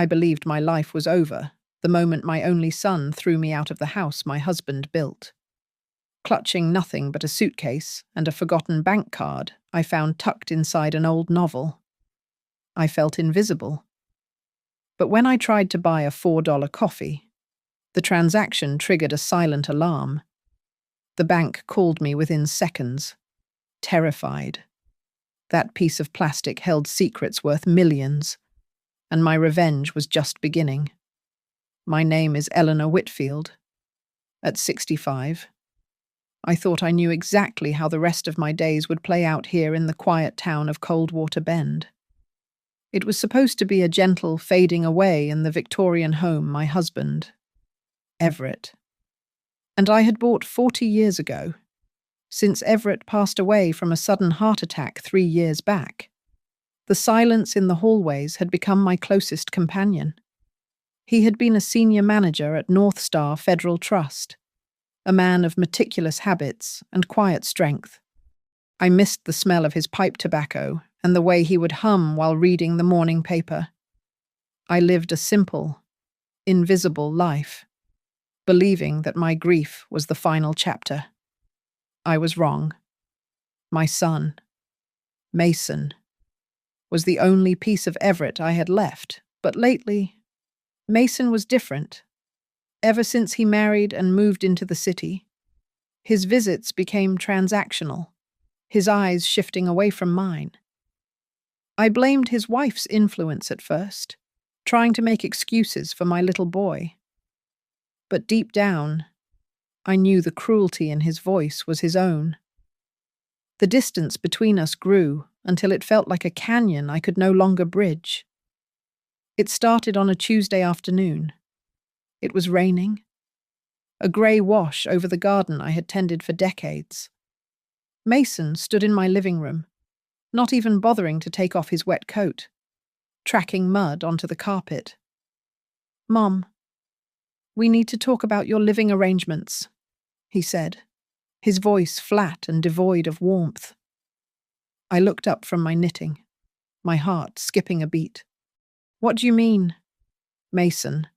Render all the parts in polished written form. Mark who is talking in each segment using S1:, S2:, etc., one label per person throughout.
S1: I believed my life was over the moment my only son threw me out of the house my husband built. Clutching nothing but a suitcase and a forgotten bank card I found tucked inside an old novel. I felt invisible. But when I tried to buy a $4 coffee, the transaction triggered a silent alarm. The bank called me within seconds, terrified. That piece of plastic held secrets worth millions, and my revenge was just beginning. My name is Eleanor Whitfield. At 65, I thought I knew exactly how the rest of my days would play out here in the quiet town of Coldwater Bend. It was supposed to be a gentle fading away in the Victorian home my husband, Everett, and I had bought 40 years ago, since Everett passed away from a sudden heart attack 3 years back. The silence in the hallways had become my closest companion. He had been a senior manager at North Star Federal Trust, a man of meticulous habits and quiet strength. I missed the smell of his pipe tobacco and the way he would hum while reading the morning paper. I lived a simple, invisible life, believing that my grief was the final chapter. I was wrong. My son, Mason, was the only piece of Everett I had left, but lately, Mason was different. Ever since he married and moved into the city, his visits became transactional, his eyes shifting away from mine. I blamed his wife's influence at first, trying to make excuses for my little boy. But deep down, I knew the cruelty in his voice was his own. The distance between us grew until it felt like a canyon I could no longer bridge. It started on a Tuesday afternoon. It was raining, a grey wash over the garden I had tended for decades. Mason stood in my living room, not even bothering to take off his wet coat, tracking mud onto the carpet. "Mom, we need to talk about your living arrangements," he said, his voice flat and devoid of warmth. I looked up from my knitting, my heart skipping a beat. "What do you mean?" "Mason,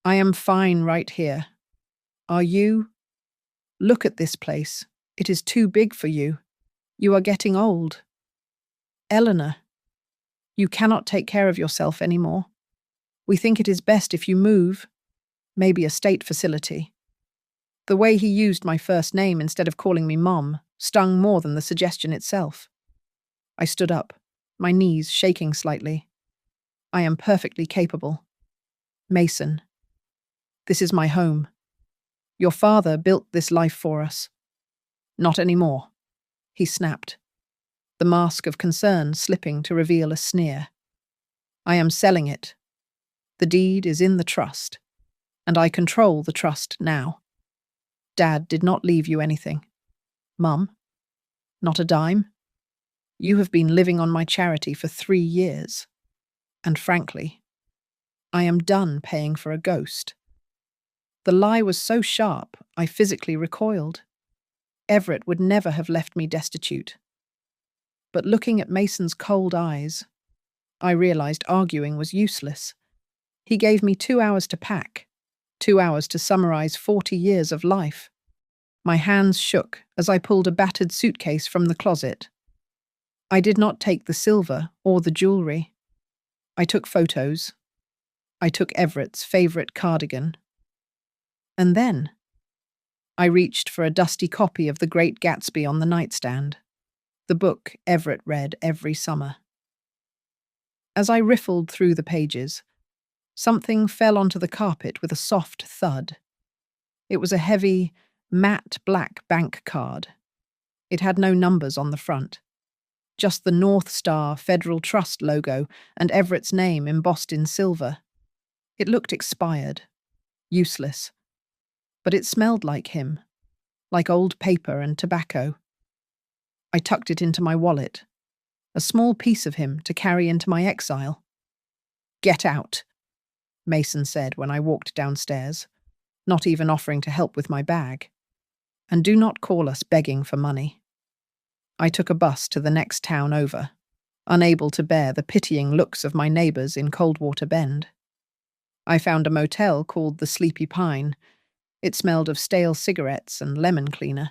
S1: I am fine right here. Are you? Look at this place. It is too big for you. You are getting old. Eleanor, you cannot take care of yourself anymore. We think it is best if you move, maybe a state facility." The way he used my first name instead of calling me Mom stung more than the suggestion itself. I stood up, my knees shaking slightly. "I am perfectly capable. Mason, this is my home. Your father built this life for us." "Not anymore," he snapped, the mask of concern slipping to reveal a sneer. "I am selling it. The deed is in the trust, and I control the trust now. Dad did not leave you anything. Mum, not a dime. You have been living on my charity for 3 years. And frankly, I am done paying for a ghost." The lie was so sharp, I physically recoiled. Everett would never have left me destitute. But looking at Mason's cold eyes, I realized arguing was useless. He gave me 2 hours to pack, 2 hours to summarize 40 years of life. My hands shook as I pulled a battered suitcase from the closet. I did not take the silver or the jewelry. I took photos. I took Everett's favorite cardigan. And then I reached for a dusty copy of The Great Gatsby on the nightstand, the book Everett read every summer. As I riffled through the pages, something fell onto the carpet with a soft thud. It was a heavy, matte black bank card. It had no numbers on the front, just the North Star Federal Trust logo and Everett's name embossed in silver. It looked expired, useless, but it smelled like him, like old paper and tobacco. I tucked it into my wallet, a small piece of him to carry into my exile. "Get out," Mason said when I walked downstairs, not even offering to help with my bag. "And do not call us begging for money." I took a bus to the next town over, unable to bear the pitying looks of my neighbours in Coldwater Bend. I found a motel called the Sleepy Pine. It smelled of stale cigarettes and lemon cleaner.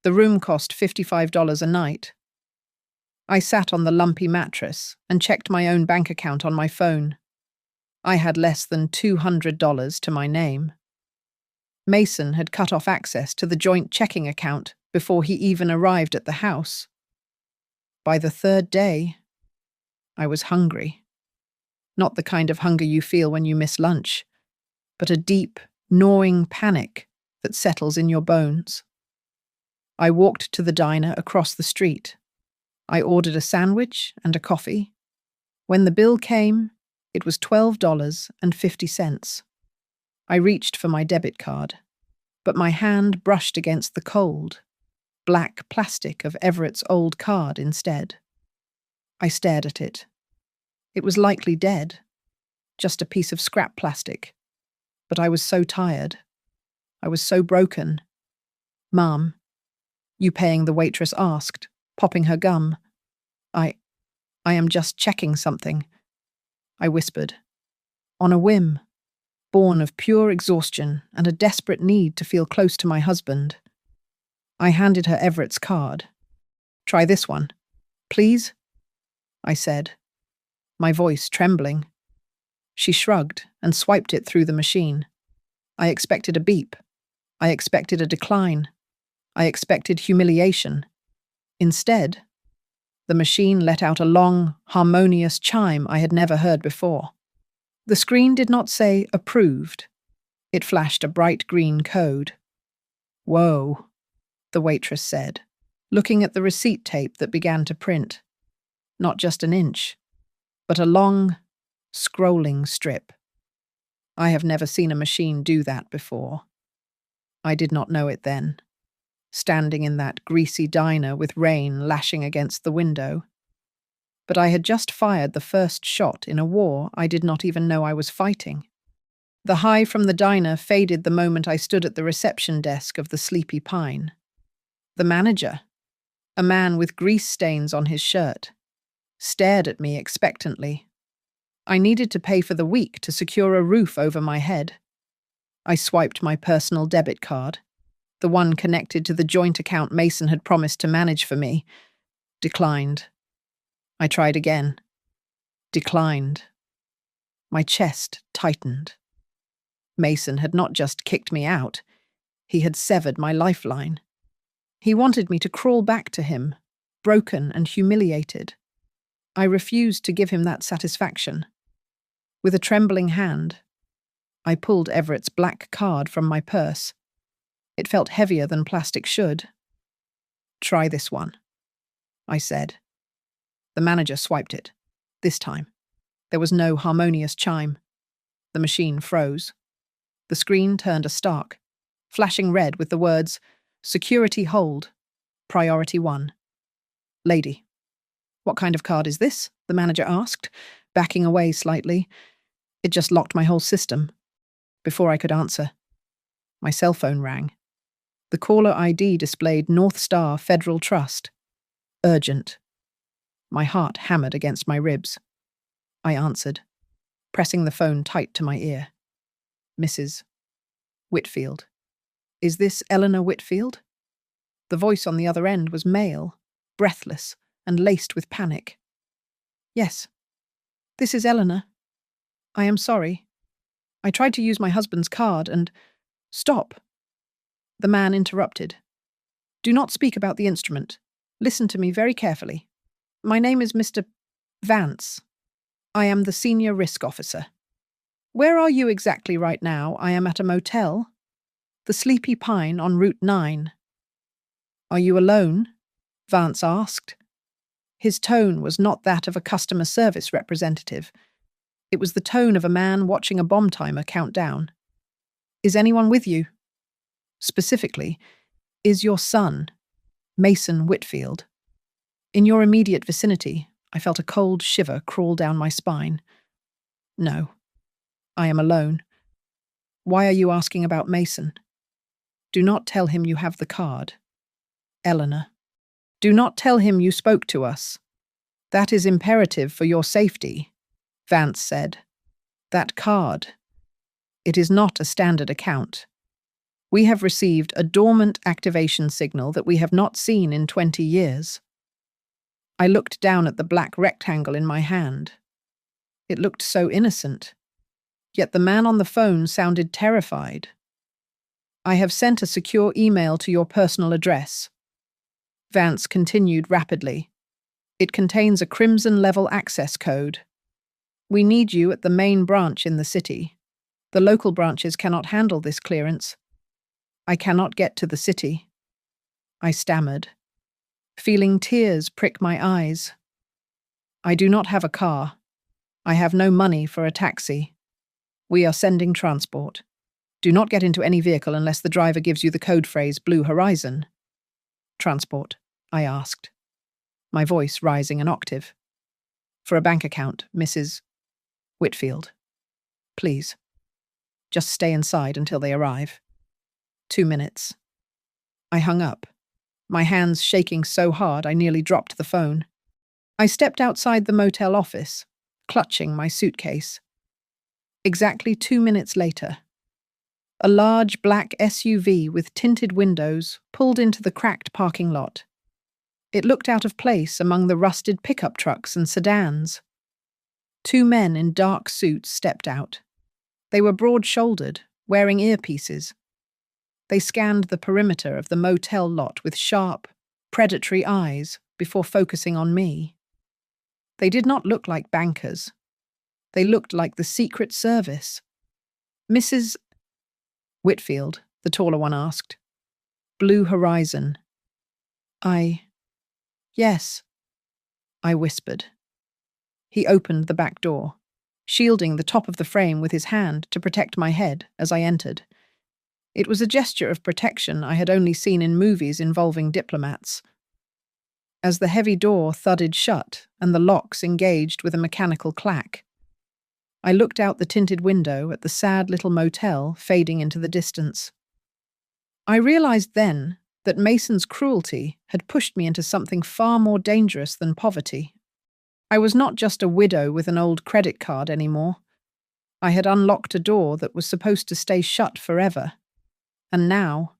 S1: The room cost $55 a night. I sat on the lumpy mattress and checked my own bank account on my phone. I had less than $200 to my name. Mason had cut off access to the joint checking account before he even arrived at the house. By the third day, I was hungry. Not the kind of hunger you feel when you miss lunch, but a deep, gnawing panic that settles in your bones. I walked to the diner across the street. I ordered a sandwich and a coffee. When the bill came, it was $12.50. I reached for my debit card, but my hand brushed against the cold, black plastic of Everett's old card instead. I stared at it. It was likely dead, just a piece of scrap plastic. But I was so tired. I was so broken. "Ma'am, you paying?" the waitress asked, popping her gum. I am just checking something," I whispered. On a whim, born of pure exhaustion and a desperate need to feel close to my husband. I handed her Everett's card. "Try this one, please," I said, my voice trembling. She shrugged and swiped it through the machine. I expected a beep. I expected a decline. I expected humiliation. Instead, the machine let out a long, harmonious chime I had never heard before. The screen did not say approved. It flashed a bright green code. "Whoa," the waitress said, looking at the receipt tape that began to print. Not just an inch, but a long, scrolling strip. I have never seen a machine do that before. I did not know it then, standing in that greasy diner with rain lashing against the window. But I had just fired the first shot in a war I did not even know I was fighting. The high from the diner faded the moment I stood at the reception desk of the Sleepy Pine. The manager, a man with grease stains on his shirt, stared at me expectantly. I needed to pay for the week to secure a roof over my head. I swiped my personal debit card, the one connected to the joint account Mason had promised to manage for me. Declined. I tried again. Declined. My chest tightened. Mason had not just kicked me out, he had severed my lifeline. He wanted me to crawl back to him, broken and humiliated. I refused to give him that satisfaction. With a trembling hand, I pulled Everett's black card from my purse. It felt heavier than plastic should. "Try this one," I said. The manager swiped it. This time, there was no harmonious chime. The machine froze. The screen turned a stark, flashing red with the words, "Security hold, priority 1. Lady." "What kind of card is this?" the manager asked, backing away slightly. It just locked my whole system. Before I could answer, my cell phone rang. The caller ID displayed North Star Federal Trust. Urgent. My heart hammered against my ribs. I answered, pressing the phone tight to my ear. "Mrs. Whitfield. Is this Eleanor Whitfield?" The voice on the other end was male, breathless, and laced with panic. "Yes. This is Eleanor. I am sorry. I tried to use my husband's card and—" "Stop!" The man interrupted. "Do not speak about the instrument. Listen to me very carefully. My name is Mr. Vance. I am the senior risk officer. Where are you exactly right now? I am at a motel. The Sleepy Pine on Route 9. "Are you alone?" Vance asked. His tone was not that of a customer service representative. It was the tone of a man watching a bomb timer count down. "Is anyone with you? Specifically, is your son, Mason Whitfield, in your immediate vicinity?" I felt a cold shiver crawl down my spine. "No, I am alone." "Why are you asking about Mason?" "Do not tell him you have the card." "Eleanor, do not tell him you spoke to us. That is imperative for your safety," Vance said. "That card It is not a standard account. We have received a dormant activation signal that we have not seen in 20 years. I looked down at the black rectangle in my hand. It looked so innocent. Yet the man on the phone sounded terrified. I have sent a secure email to your personal address. Vance continued rapidly. It contains a crimson-level access code. We need you at the main branch in the city. The local branches cannot handle this clearance. I cannot get to the city. I stammered, feeling tears prick my eyes. I do not have a car. I have no money for a taxi. We are sending transport. Do not get into any vehicle unless the driver gives you the code phrase Blue Horizon. Transport, I asked, my voice rising an octave. For a bank account, Mrs. Whitfield. Please. Just stay inside until they arrive. 2 minutes. I hung up, my hands shaking so hard I nearly dropped the phone. I stepped outside the motel office, clutching my suitcase. Exactly 2 minutes later, a large black SUV with tinted windows pulled into the cracked parking lot. It looked out of place among the rusted pickup trucks and sedans. 2 men in dark suits stepped out. They were broad-shouldered, wearing earpieces. They scanned the perimeter of the motel lot with sharp, predatory eyes before focusing on me. They did not look like bankers. They looked like the Secret Service. Mrs. Whitfield, the taller one asked. Blue Horizon. Yes, I whispered. He opened the back door, shielding the top of the frame with his hand to protect my head as I entered. It was a gesture of protection I had only seen in movies involving diplomats. As the heavy door thudded shut and the locks engaged with a mechanical clack, I looked out the tinted window at the sad little motel fading into the distance. I realized then that Mason's cruelty had pushed me into something far more dangerous than poverty. I was not just a widow with an old credit card anymore. I had unlocked a door that was supposed to stay shut forever. And now,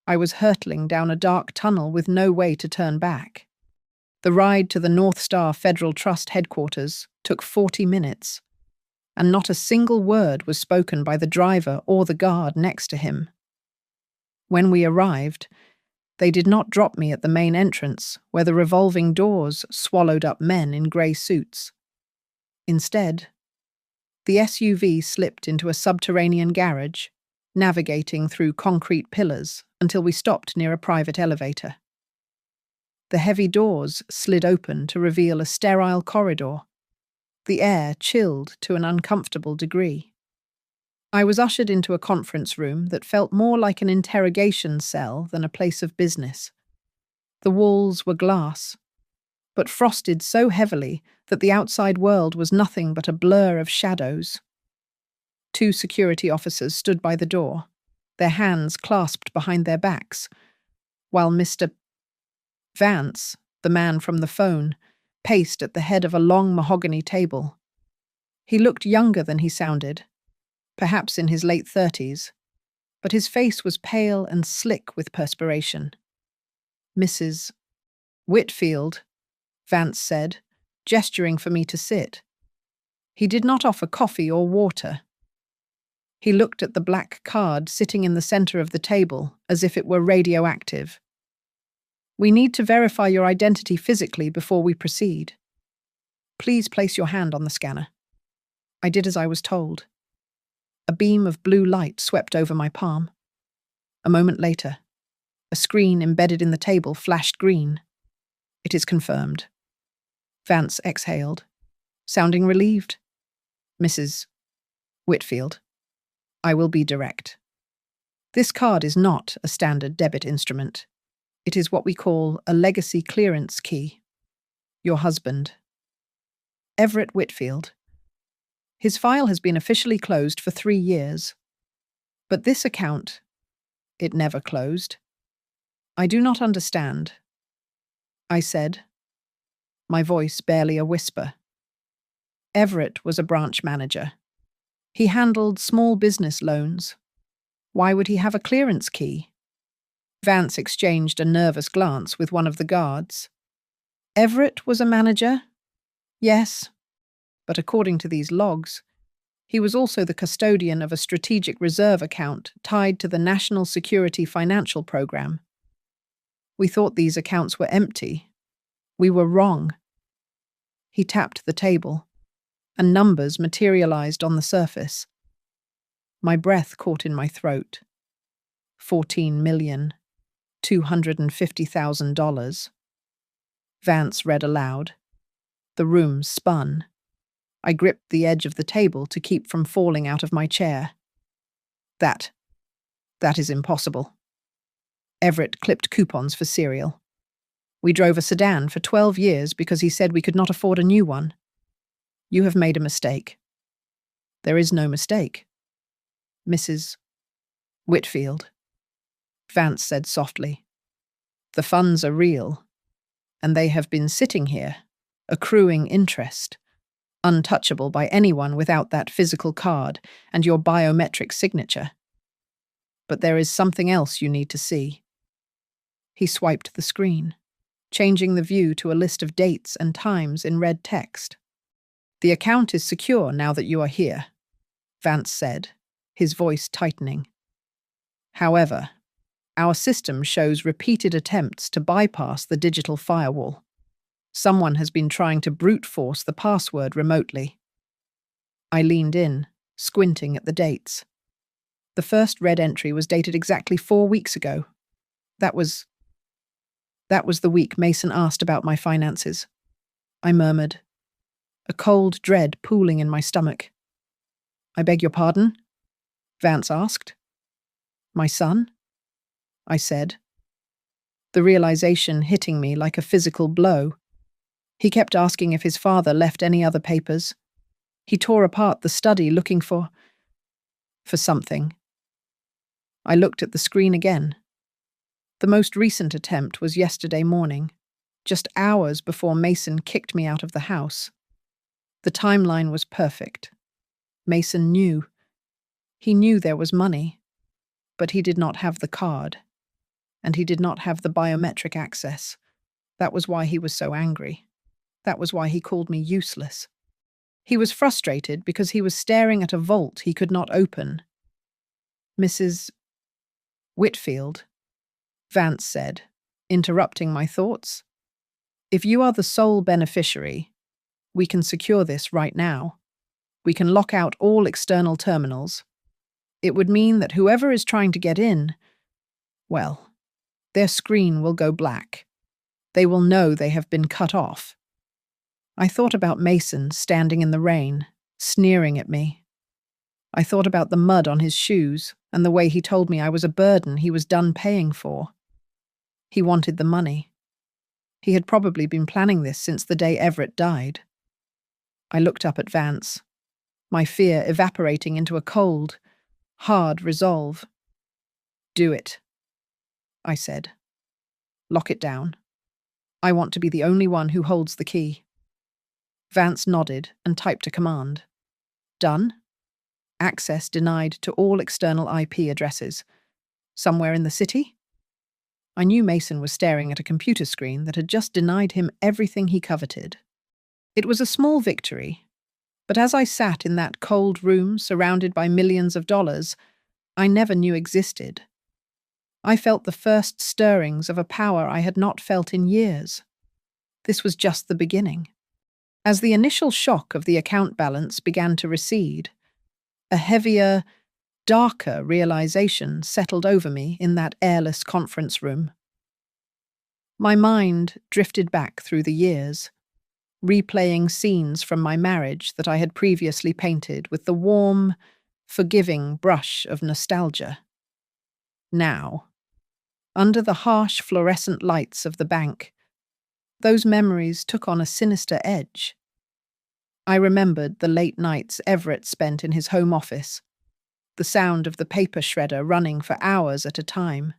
S1: I was hurtling down a dark tunnel with no way to turn back. The ride to the North Star Federal Trust headquarters took 40 minutes, and not a single word was spoken by the driver or the guard next to him. When we arrived, they did not drop me at the main entrance, where the revolving doors swallowed up men in grey suits. Instead, the SUV slipped into a subterranean garage, navigating through concrete pillars until we stopped near a private elevator. The heavy doors slid open to reveal a sterile corridor, the air chilled to an uncomfortable degree. I was ushered into a conference room that felt more like an interrogation cell than a place of business. The walls were glass, but frosted so heavily that the outside world was nothing but a blur of shadows. 2 security officers stood by the door, their hands clasped behind their backs, while Mr. Vance, the man from the phone, paced at the head of a long mahogany table. He looked younger than he sounded, perhaps in his late 30s, but his face was pale and slick with perspiration. Mrs. Whitfield, Vance said, gesturing for me to sit. He did not offer coffee or water. He looked at the black card sitting in the center of the table as if it were radioactive. We need to verify your identity physically before we proceed. Please place your hand on the scanner. I did as I was told. A beam of blue light swept over my palm. A moment later, a screen embedded in the table flashed green. It is confirmed. Vance exhaled, sounding relieved. Mrs. Whitfield, I will be direct. This card is not a standard debit instrument. It is what we call a legacy clearance key. Your husband, Everett Whitfield. His file has been officially closed for 3 years. But this account, it never closed. I do not understand, I said, my voice barely a whisper. Everett was a branch manager. He handled small business loans. Why would he have a clearance key? Vance exchanged a nervous glance with one of the guards. Everett was a manager? Yes, but according to these logs, he was also the custodian of a strategic reserve account tied to the National Security Financial Program. We thought these accounts were empty. We were wrong. He tapped the table, and numbers materialized on the surface. My breath caught in my throat. $14,250,000. Vance read aloud. The room spun. I gripped the edge of the table to keep from falling out of my chair. That is impossible. Everett clipped coupons for cereal. We drove a sedan for 12 years because he said we could not afford a new one. You have made a mistake. There is no mistake. Mrs. Whitfield, Vance said softly. The funds are real, and they have been sitting here, accruing interest, untouchable by anyone without that physical card and your biometric signature. But there is something else you need to see. He swiped the screen, changing the view to a list of dates and times in red text. The account is secure now that you are here, Vance said, his voice tightening. However, our system shows repeated attempts to bypass the digital firewall. Someone has been trying to brute force the password remotely. I leaned in, squinting at the dates. The first red entry was dated exactly 4 weeks ago. That was the week Mason asked about my finances. I murmured, a cold dread pooling in my stomach. I beg your pardon? Vance asked. My son? I said, the realization hitting me like a physical blow. He kept asking if his father left any other papers. He tore apart the study looking for something. I looked at the screen again. The most recent attempt was yesterday morning, just hours before Mason kicked me out of the house. The timeline was perfect. Mason knew. He knew there was money, but he did not have the card, and he did not have the biometric access. That was why he was so angry. That was why he called me useless. He was frustrated because he was staring at a vault he could not open. Mrs. Whitfield, Vance said, interrupting my thoughts. If you are the sole beneficiary, we can secure this right now. We can lock out all external terminals. It would mean that whoever is trying to get in, well, their screen will go black. They will know they have been cut off. I thought about Mason standing in the rain, sneering at me. I thought about the mud on his shoes and the way he told me I was a burden he was done paying for. He wanted the money. He had probably been planning this since the day Everett died. I looked up at Vance, my fear evaporating into a cold, hard resolve. Do it, I said. Lock it down. I want to be the only one who holds the key. Vance nodded and typed a command. Done. Access denied to all external IP addresses. Somewhere in the city? I knew Mason was staring at a computer screen that had just denied him everything he coveted. It was a small victory, but as I sat in that cold room surrounded by millions of dollars I never knew existed, I felt the first stirrings of a power I had not felt in years. This was just the beginning. As the initial shock of the account balance began to recede, a heavier, darker realization settled over me in that airless conference room. My mind drifted back through the years, replaying scenes from my marriage that I had previously painted with the warm, forgiving brush of nostalgia. Now, under the harsh fluorescent lights of the bank, those memories took on a sinister edge. I remembered the late nights Everett spent in his home office, the sound of the paper shredder running for hours at a time.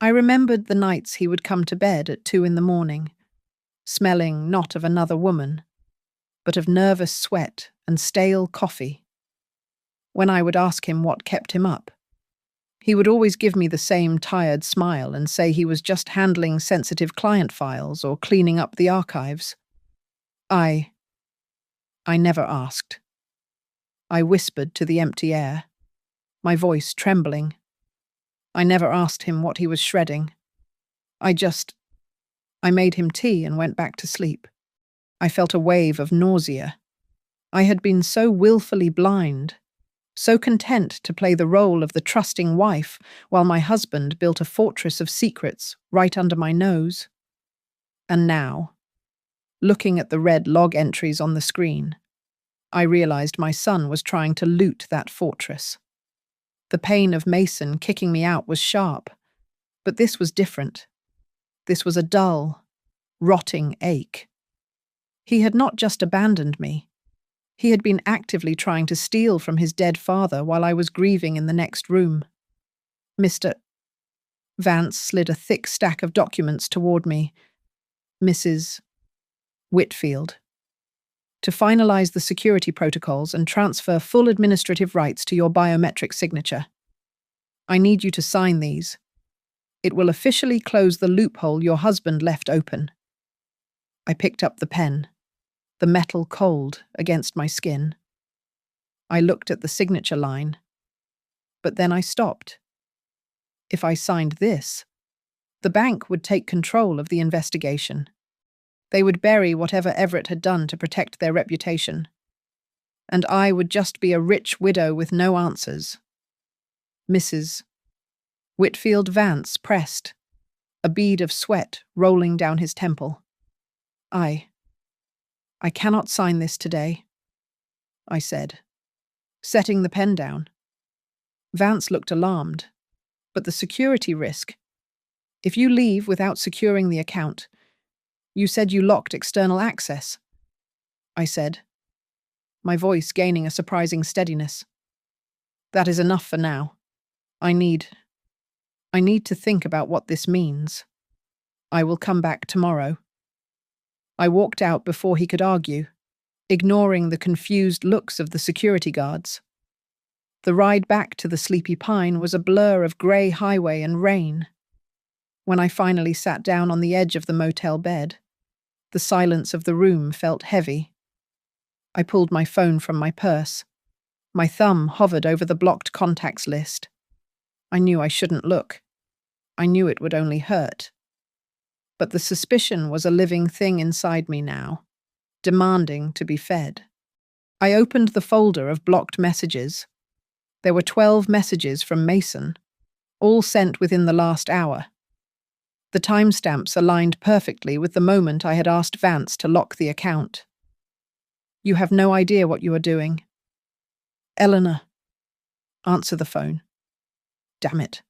S1: I remembered the nights he would come to bed at 2 a.m, smelling not of another woman, but of nervous sweat and stale coffee. when I would ask him what kept him up. He would always give me the same tired smile and say he was just handling sensitive client files or cleaning up the archives. I never asked. I whispered to the empty air, my voice trembling. I never asked him what he was shredding. I made him tea and went back to sleep. I felt a wave of nausea. I had been so willfully blind, so content to play the role of the trusting wife while my husband built a fortress of secrets right under my nose. And now, looking at the red log entries on the screen, I realized my son was trying to loot that fortress. The pain of Mason kicking me out was sharp, but this was different. This was a dull, rotting ache. He had not just abandoned me. He had been actively trying to steal from his dead father while I was grieving in the next room. Mr. Vance slid a thick stack of documents toward me. Mrs. Whitfield. To finalize the security protocols and transfer full administrative rights to your biometric signature. I need you to sign these. It will officially close the loophole your husband left open. I picked up the pen, the metal cold against my skin. I looked at the signature line, but then I stopped. If I signed this, the bank would take control of the investigation. They would bury whatever Everett had done to protect their reputation. And I would just be a rich widow with no answers. Mrs. Whitfield Vance pressed, a bead of sweat rolling down his temple. I cannot sign this today, I said, setting the pen down. Vance looked alarmed. But the security risk. If you leave without securing the account, you said you locked external access, I said, my voice gaining a surprising steadiness. That is enough for now. I need to think about what this means. I will come back tomorrow. I walked out before he could argue, ignoring the confused looks of the security guards. The ride back to the Sleepy Pine was a blur of grey highway and rain. When I finally sat down on the edge of the motel bed, the silence of the room felt heavy. I pulled my phone from my purse. My thumb hovered over the blocked contacts list. I knew I shouldn't look. I knew it would only hurt. But the suspicion was a living thing inside me now, demanding to be fed. I opened the folder of blocked messages. There were 12 messages from Mason, all sent within the last hour. The timestamps aligned perfectly with the moment I had asked Vance to lock the account. You have no idea what you are doing. Eleanor. Answer the phone. Damn it.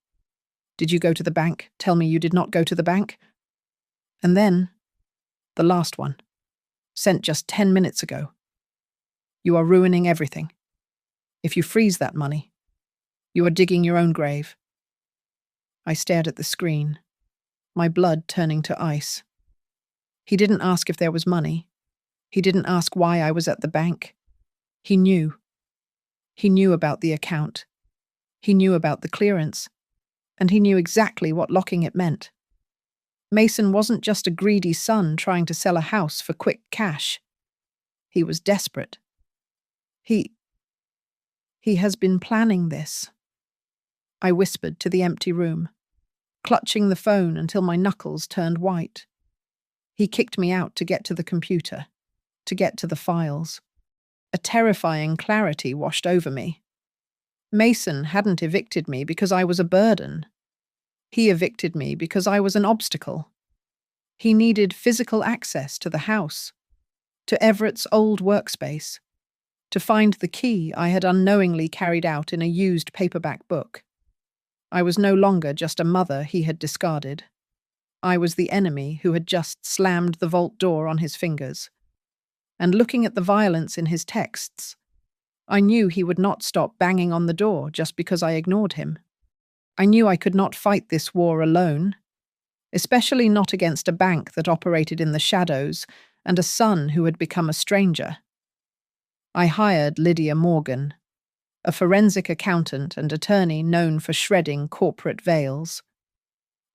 S1: Did you go to the bank? Tell me you did not go to the bank. And then, the last one, sent just 10 minutes ago. You are ruining everything. If you freeze that money, you are digging your own grave. I stared at the screen, my blood turning to ice. He didn't ask if there was money. He didn't ask why I was at the bank. He knew. He knew about the account. He knew about the clearance. And he knew exactly what locking it meant. Mason wasn't just a greedy son trying to sell a house for quick cash. He was desperate. He has been planning this. I whispered to the empty room, clutching the phone until my knuckles turned white. He kicked me out to get to the computer, to get to the files. A terrifying clarity washed over me. Mason hadn't evicted me because I was a burden. He evicted me because I was an obstacle. He needed physical access to the house, to Everett's old workspace, to find the key I had unknowingly carried out in a used paperback book. I was no longer just a mother he had discarded. I was the enemy who had just slammed the vault door on his fingers. And looking at the violence in his texts, I knew he would not stop banging on the door just because I ignored him. I knew I could not fight this war alone, especially not against a bank that operated in the shadows and a son who had become a stranger. I hired Lydia Morgan, a forensic accountant and attorney known for shredding corporate veils.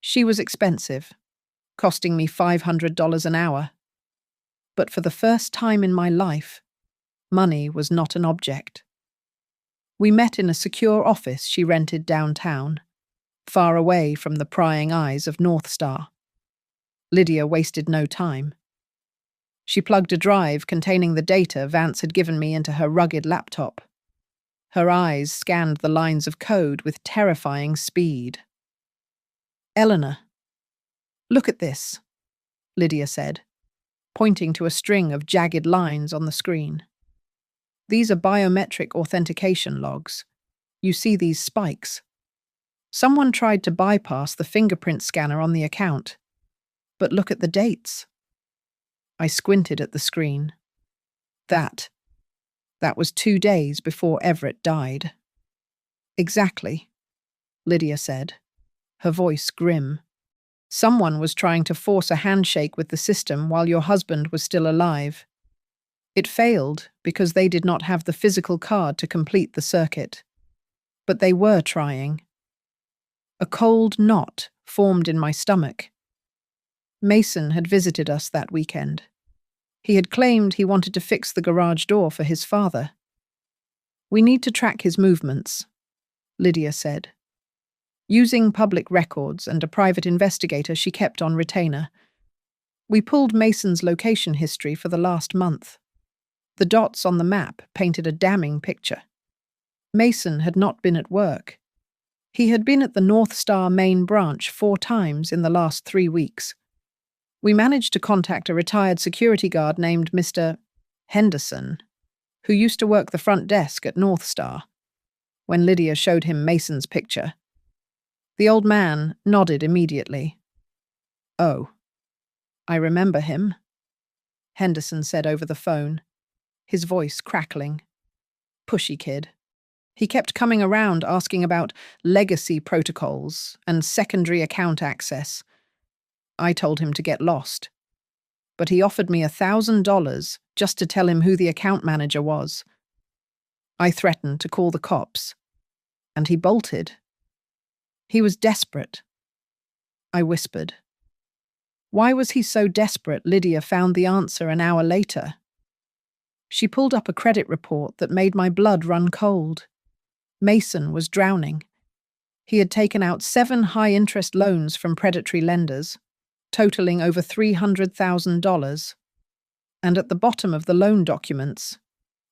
S1: She was expensive, costing me $500 an hour. But for the first time in my life, money was not an object. We met in a secure office she rented downtown, far away from the prying eyes of North Star. Lydia wasted no time. She plugged a drive containing the data Vance had given me into her rugged laptop. Her eyes scanned the lines of code with terrifying speed. "Eleanor, look at this," Lydia said, pointing to a string of jagged lines on the screen. "These are biometric authentication logs. You see these spikes? Someone tried to bypass the fingerprint scanner on the account. But look at the dates." I squinted at the screen. That was 2 days before Everett died. "Exactly," Lydia said, her voice grim. "Someone was trying to force a handshake with the system while your husband was still alive. It failed because they did not have the physical card to complete the circuit. But they were trying." A cold knot formed in my stomach. Mason had visited us that weekend. He had claimed he wanted to fix the garage door for his father. "We need to track his movements," Lydia said. Using public records and a private investigator she kept on retainer, we pulled Mason's location history for the last month. The dots on the map painted a damning picture. Mason had not been at work. He had been at the North Star main branch 4 times in the last 3 weeks. We managed to contact a retired security guard named Mr. Henderson, who used to work the front desk at North Star. When Lydia showed him Mason's picture, the old man nodded immediately. "Oh, I remember him," Henderson said over the phone, his voice crackling. "Pushy kid. He kept coming around asking about legacy protocols and secondary account access. I told him to get lost. But he offered me $1,000 just to tell him who the account manager was. I threatened to call the cops, and he bolted. He was desperate." I whispered. Why was he so desperate? Lydia found the answer an hour later. She pulled up a credit report that made my blood run cold. Mason was drowning. He had taken out 7 high-interest loans from predatory lenders, totaling over $300,000. And at the bottom of the loan documents,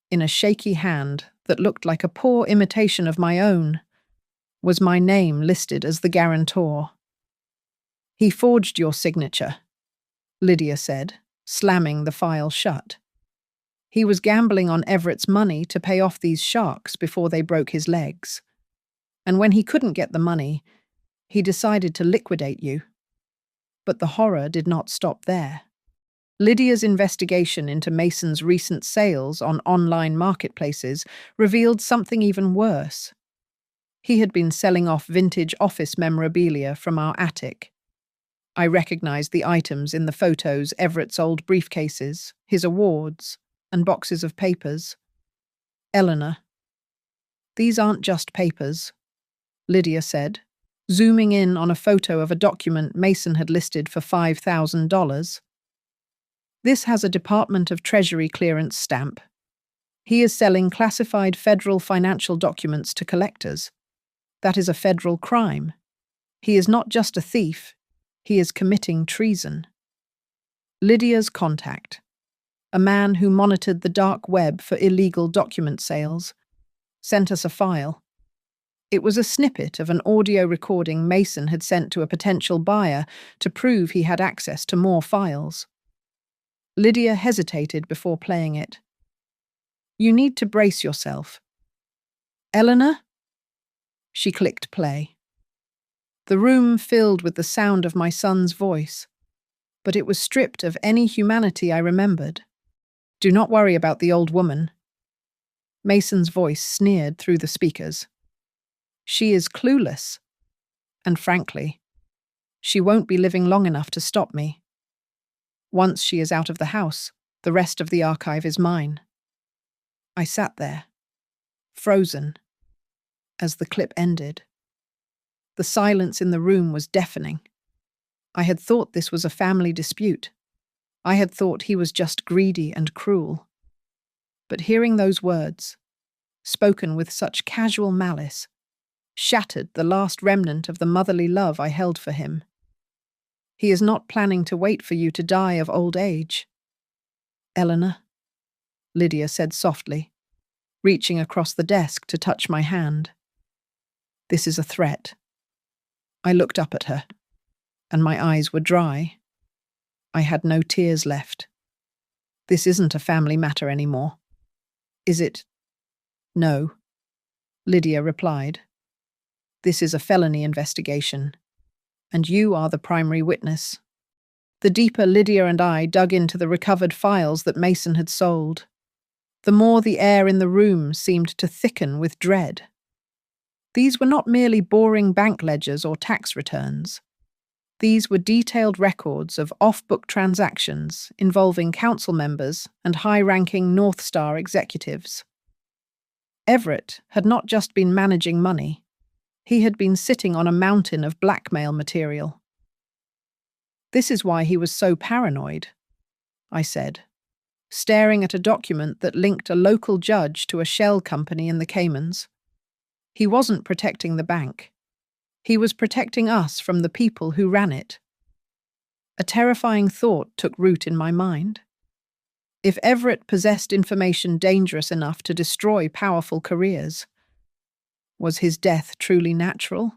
S1: in a shaky hand that looked like a poor imitation of my own, was my name listed as the guarantor. "He forged your signature," Lydia said, slamming the file shut. "He was gambling on Everett's money to pay off these sharks before they broke his legs. And when he couldn't get the money, he decided to liquidate you." But the horror did not stop there. Lydia's investigation into Mason's recent sales on online marketplaces revealed something even worse. He had been selling off vintage office memorabilia from our attic. I recognized the items in the photos: Everett's old briefcases, his awards, and boxes of papers. "Eleanor, these aren't just papers," Lydia said, zooming in on a photo of a document Mason had listed for $5,000. "This has a Department of Treasury clearance stamp. He is selling classified federal financial documents to collectors. That is a federal crime. He is not just a thief, he is committing treason." Lydia's contact, a man who monitored the dark web for illegal document sales, sent us a file. It was a snippet of an audio recording Mason had sent to a potential buyer to prove he had access to more files. Lydia hesitated before playing it. "You need to brace yourself." "Eleanor?" She clicked play. The room filled with the sound of my son's voice, but it was stripped of any humanity I remembered. "Do not worry about the old woman." Mason's voice sneered through the speakers. "She is clueless. And frankly, she won't be living long enough to stop me. Once she is out of the house, the rest of the archive is mine." I sat there, frozen, as the clip ended. The silence in the room was deafening. I had thought this was a family dispute. I had thought he was just greedy and cruel. But hearing those words, spoken with such casual malice, shattered the last remnant of the motherly love I held for him. He is not planning to wait for you to die of old age. Eleanor, Lydia said softly, reaching across the desk to touch my hand. This is a threat. I looked up at her, and my eyes were dry. I had no tears left. This isn't a family matter anymore. Is it? No, Lydia replied. This is a felony investigation, and you are the primary witness. The deeper Lydia and I dug into the recovered files that Mason had sold, the more the air in the room seemed to thicken with dread. These were not merely boring bank ledgers or tax returns. These were detailed records of off-book transactions involving council members and high-ranking North Star executives. Everett had not just been managing money. He had been sitting on a mountain of blackmail material. This is why he was so paranoid, I said, staring at a document that linked a local judge to a shell company in the Caymans. He wasn't protecting the bank. He was protecting us from the people who ran it. A terrifying thought took root in my mind. If Everett possessed information dangerous enough to destroy powerful careers, was his death truly natural?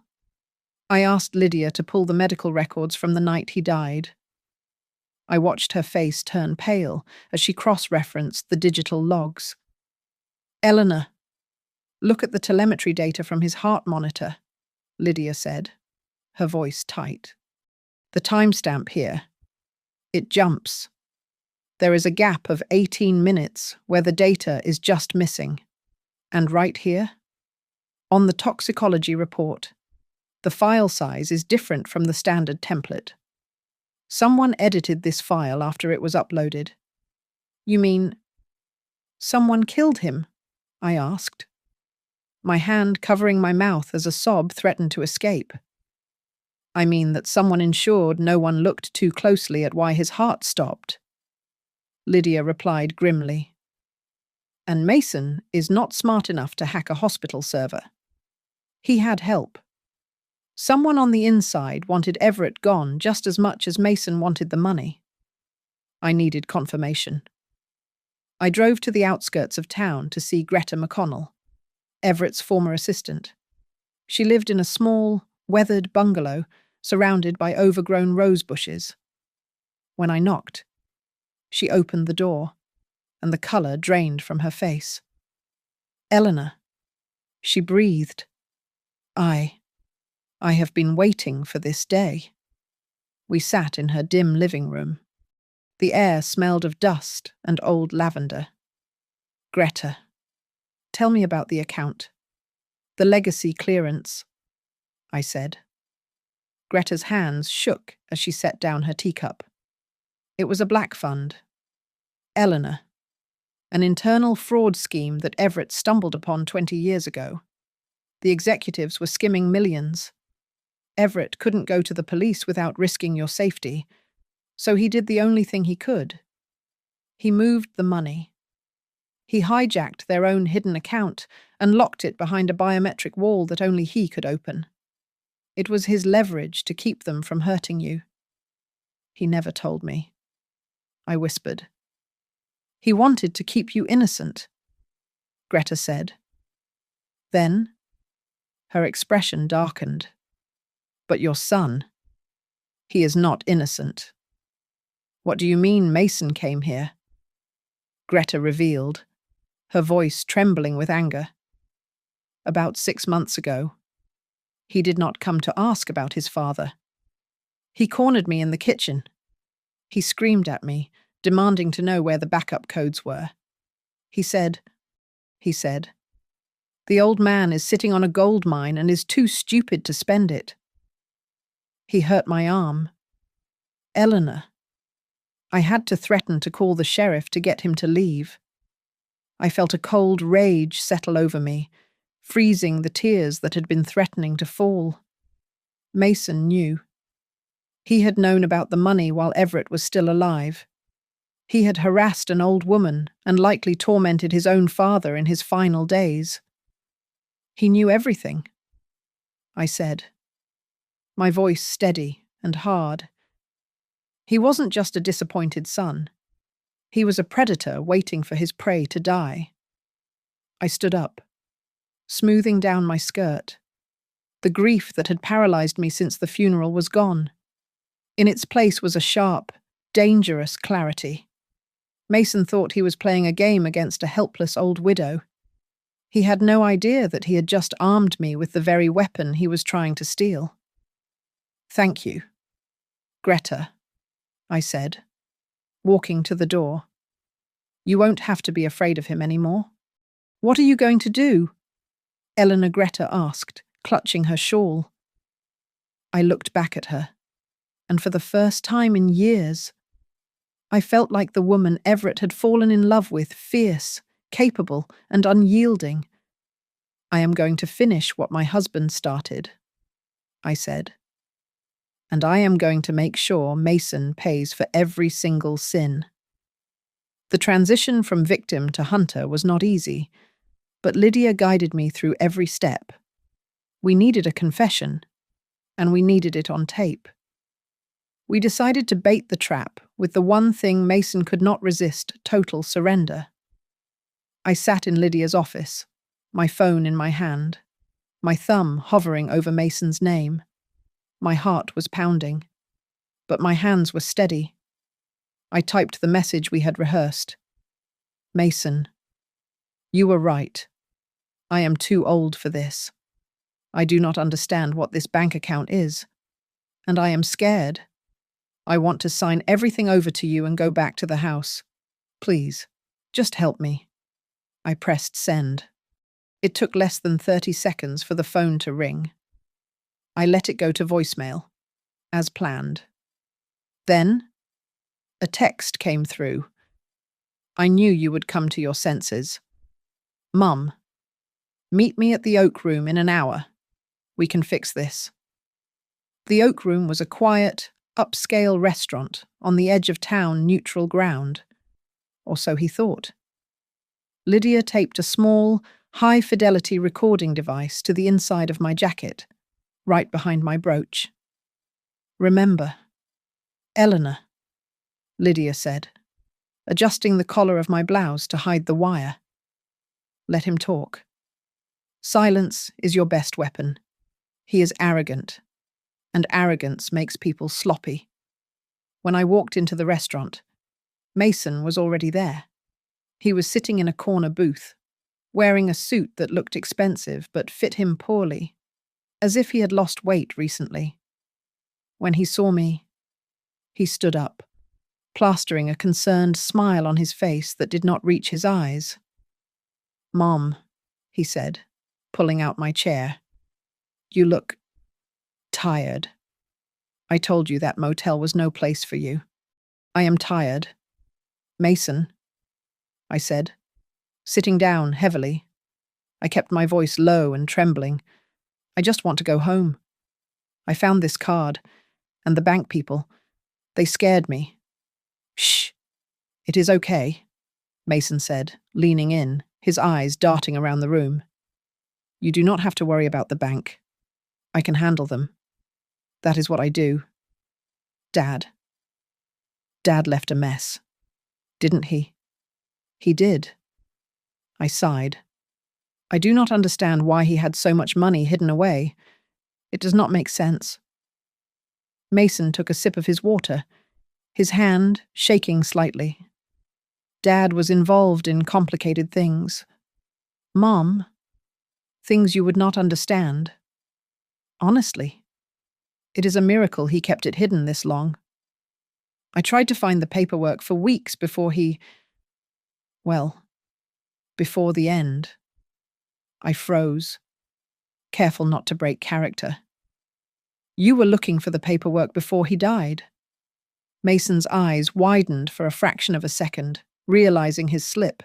S1: I asked Lydia to pull the medical records from the night he died. I watched her face turn pale as she cross-referenced the digital logs. Eleanor, look at the telemetry data from his heart monitor, Lydia said, her voice tight. The timestamp here. It jumps. There is a gap of 18 minutes where the data is just missing. And right here, on the toxicology report, the file size is different from the standard template. Someone edited this file after it was uploaded. You mean, someone killed him? I asked, my hand covering my mouth as a sob threatened to escape. I mean that someone ensured no one looked too closely at why his heart stopped. Lydia replied grimly. And Mason is not smart enough to hack a hospital server. He had help. Someone on the inside wanted Everett gone just as much as Mason wanted the money. I needed confirmation. I drove to the outskirts of town to see Greta McConnell, Everett's former assistant. She lived in a small, weathered bungalow surrounded by overgrown rose bushes. When I knocked, she opened the door, and the colour drained from her face. Eleanor, she breathed. I have been waiting for this day. We sat in her dim living room. The air smelled of dust and old lavender. Greta, tell me about the account. The legacy clearance, I said. Greta's hands shook as she set down her teacup. It was a black fund. Eleanor, an internal fraud scheme that Everett stumbled upon 20 years ago. The executives were skimming millions. Everett couldn't go to the police without risking your safety, so he did the only thing he could. He moved the money. He hijacked their own hidden account and locked it behind a biometric wall that only he could open. It was his leverage to keep them from hurting you. He never told me. I whispered. He wanted to keep you innocent, Greta said. Then, her expression darkened. But your son, he is not innocent. What do you mean Mason came here? Greta revealed, her voice trembling with anger. About 6 months ago, he did not come to ask about his father. He cornered me in the kitchen. He screamed at me, demanding to know where the backup codes were. He said, the old man is sitting on a gold mine and is too stupid to spend it. He hurt my arm. Eleanor. I had to threaten to call the sheriff to get him to leave. I felt a cold rage settle over me, freezing the tears that had been threatening to fall. Mason knew. He had known about the money while Everett was still alive. He had harassed an old woman and likely tormented his own father in his final days. He knew everything, I said, my voice steady and hard. He wasn't just a disappointed son. He was a predator waiting for his prey to die. I stood up, smoothing down my skirt. The grief that had paralyzed me since the funeral was gone. In its place was a sharp, dangerous clarity. Mason thought he was playing a game against a helpless old widow. He had no idea that he had just armed me with the very weapon he was trying to steal. "Thank you, Greta," I said, walking to the door. "You won't have to be afraid of him anymore." "What are you going to do?" Eleanor Greta asked, clutching her shawl. I looked back at her, and for the first time in years, I felt like the woman Everett had fallen in love with, fierce, capable, and unyielding. "I am going to finish what my husband started," I said. "And I am going to make sure Mason pays for every single sin." The transition from victim to hunter was not easy, but Lydia guided me through every step. We needed a confession, and we needed it on tape. We decided to bait the trap with the one thing Mason could not resist: total surrender. I sat in Lydia's office, my phone in my hand, my thumb hovering over Mason's name. My heart was pounding, but my hands were steady. I typed the message we had rehearsed. "Mason, you were right. I am too old for this. I do not understand what this bank account is, and I am scared. I want to sign everything over to you and go back to the house. Please, just help me." I pressed send. It took less than 30 seconds for the phone to ring. I let it go to voicemail, as planned. Then, a text came through. "I knew you would come to your senses. Mum, meet me at the Oak Room in an hour. We can fix this." The Oak Room was a quiet, upscale restaurant on the edge of town, neutral ground. Or so he thought. Lydia taped a small, high-fidelity recording device to the inside of my jacket, right behind my brooch. "Remember, Eleanor," Lydia said, adjusting the collar of my blouse to hide the wire. "Let him talk. Silence is your best weapon. He is arrogant, and arrogance makes people sloppy." When I walked into the restaurant, Mason was already there. He was sitting in a corner booth, wearing a suit that looked expensive but fit him poorly, as if he had lost weight recently. When he saw me, he stood up, plastering a concerned smile on his face that did not reach his eyes. "Mom," he said, pulling out my chair, "you look tired. I told you that motel was no place for you. I am tired." "Mason," I said, sitting down heavily. I kept my voice low and trembling. "I just want to go home. I found this card, and the bank people. They scared me." "Shh. It is okay," Mason said, leaning in, his eyes darting around the room. "You do not have to worry about the bank. I can handle them. That is what I do. Dad left a mess. Didn't he?" "He did." I sighed. "I do not understand why he had so much money hidden away. It does not make sense." Mason took a sip of his water, his hand shaking slightly. "Dad was involved in complicated things. Mom, things you would not understand. Honestly, it is a miracle he kept it hidden this long. I tried to find the paperwork for weeks before before the end." I froze, careful not to break character. "You were looking for the paperwork before he died?" Mason's eyes widened for a fraction of a second, realizing his slip.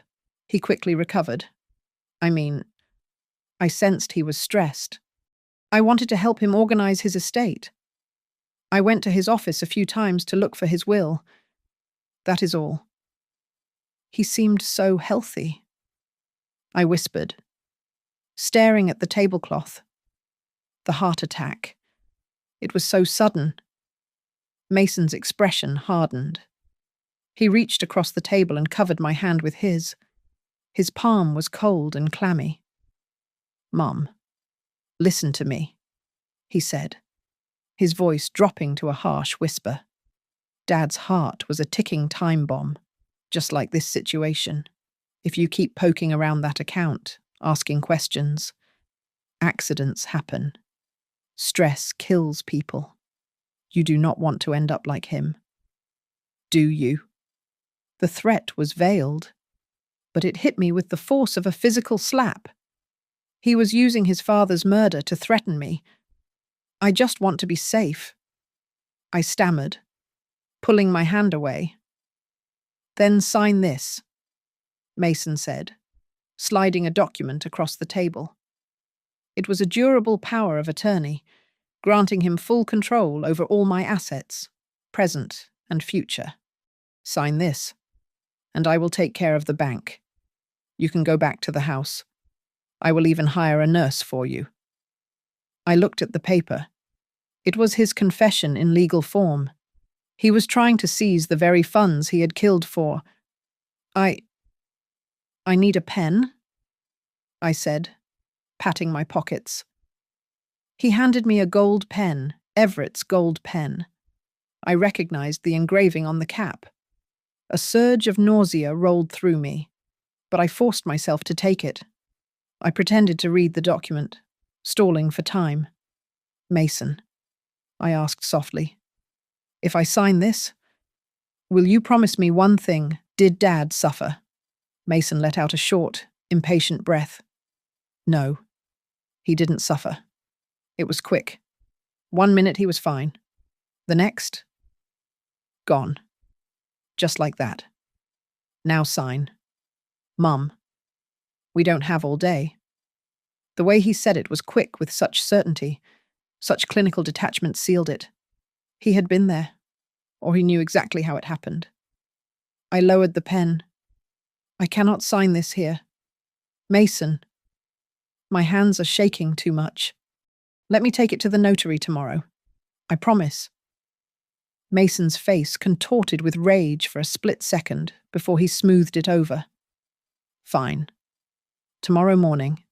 S1: He quickly recovered. "I mean, I sensed he was stressed. I wanted to help him organize his estate. I went to his office a few times to look for his will. That is all. He seemed so healthy. I whispered, staring at the tablecloth. The heart attack. It was so sudden. Mason's expression hardened. He reached across the table and covered my hand with his. His palm was cold and clammy. "Mum, listen to me," he said, his voice dropping to a harsh whisper. Dad's heart was a ticking time bomb, just like this situation. If you keep poking around that account, asking questions, accidents happen. Stress kills people. You do not want to end up like him. Do you? The threat was veiled, but it hit me with the force of a physical slap. He was using his father's murder to threaten me. I just want to be safe. I stammered, pulling my hand away. "Then sign this," Mason said, sliding a document across the table. It was a durable power of attorney, granting him full control over all my assets, present and future. "Sign this, and I will take care of the bank. You can go back to the house. I will even hire a nurse for you." I looked at the paper. It was his confession in legal form. He was trying to seize the very funds he had killed for. I need a pen," I said, patting my pockets. He handed me a gold pen, Everett's gold pen. I recognized the engraving on the cap. A surge of nausea rolled through me, but I forced myself to take it. I pretended to read the document, stalling for time. "Mason," I asked softly, "if I sign this, will you promise me one thing? Did Dad suffer?" Mason let out a short, impatient breath. "No, he didn't suffer. It was quick. 1 minute he was fine. The next, gone. Just like that. Now sign. Mum, we don't have all day." The way he said it was quick with such certainty. Such clinical detachment sealed it. He had been there, or he knew exactly how it happened. I lowered the pen. "I cannot sign this here. Mason, my hands are shaking too much. Let me take it to the notary tomorrow. I promise." Mason's face contorted with rage for a split second before he smoothed it over. "Fine. Tomorrow morning.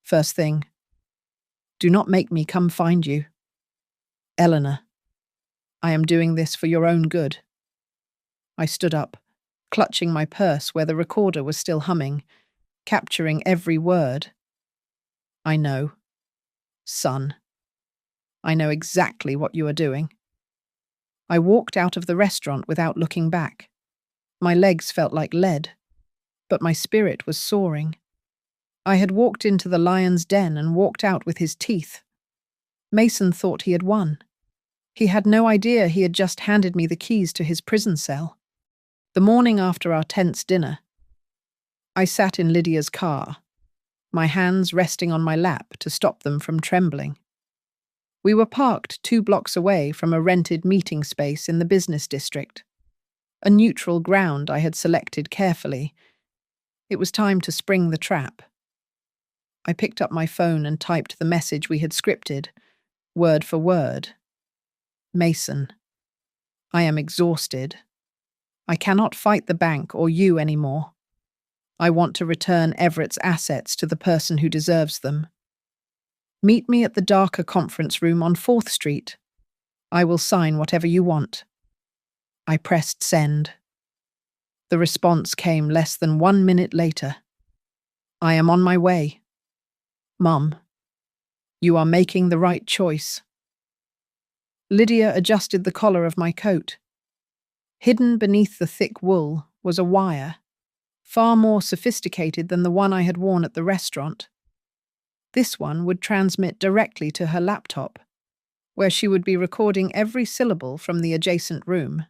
S1: First thing. Do not make me come find you. Eleanor, I am doing this for your own good." I stood up, clutching my purse where the recorder was still humming, capturing every word. "I know. Son. I know exactly what you are doing." I walked out of the restaurant without looking back. My legs felt like lead, but my spirit was soaring. I had walked into the lion's den and walked out with his teeth. Mason thought he had won. He had no idea he had just handed me the keys to his prison cell. The morning after our tense dinner, I sat in Lydia's car, my hands resting on my lap to stop them from trembling. We were parked 2 blocks away from a rented meeting space in the business district, a neutral ground I had selected carefully. It was time to spring the trap. I picked up my phone and typed the message we had scripted, word for word. "Mason, I am exhausted. I cannot fight the bank or you anymore. I want to return Everett's assets to the person who deserves them. Meet me at the darker conference room on 4th Street. I will sign whatever you want." I pressed send. The response came less than 1 minute later. "I am on my way. Mum, you are making the right choice." Lydia adjusted the collar of my coat. Hidden beneath the thick wool was a wire, far more sophisticated than the one I had worn at the restaurant. This one would transmit directly to her laptop, where she would be recording every syllable from the adjacent room.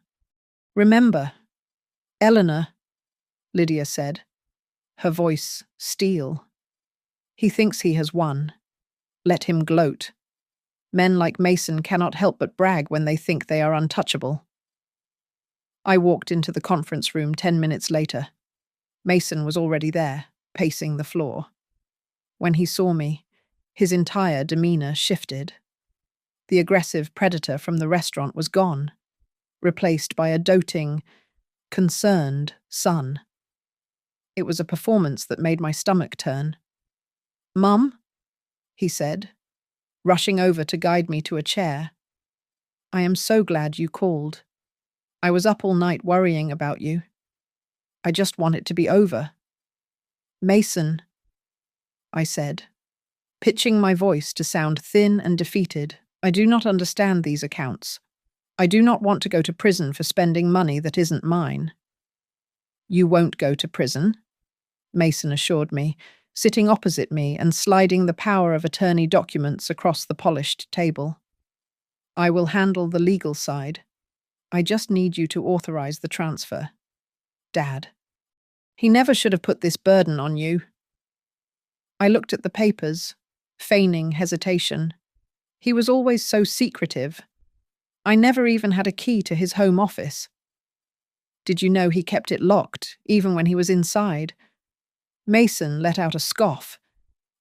S1: "Remember, Eleanor," Lydia said, her voice steel. He thinks he has won. Let him gloat. Men like Mason cannot help but brag when they think they are untouchable. I walked into the conference room 10 minutes later. Mason was already there, pacing the floor. When he saw me, his entire demeanor shifted. The aggressive predator from the restaurant was gone, replaced by a doting, concerned son. It was a performance that made my stomach turn. "Mum," he said, rushing over to guide me to a chair. "I am so glad you called. I was up all night worrying about you. I just want it to be over." "Mason," I said, pitching my voice to sound thin and defeated, "I do not understand these accounts. I do not want to go to prison for spending money that isn't mine." "You won't go to prison," Mason assured me, sitting opposite me and sliding the power of attorney documents across the polished table. "I will handle the legal side. I just need you to authorize the transfer. Dad. He never should have put this burden on you." I looked at the papers, feigning hesitation. He was always so secretive. I never even had a key to his home office. "Did you know he kept it locked, even when he was inside?" Mason let out a scoff,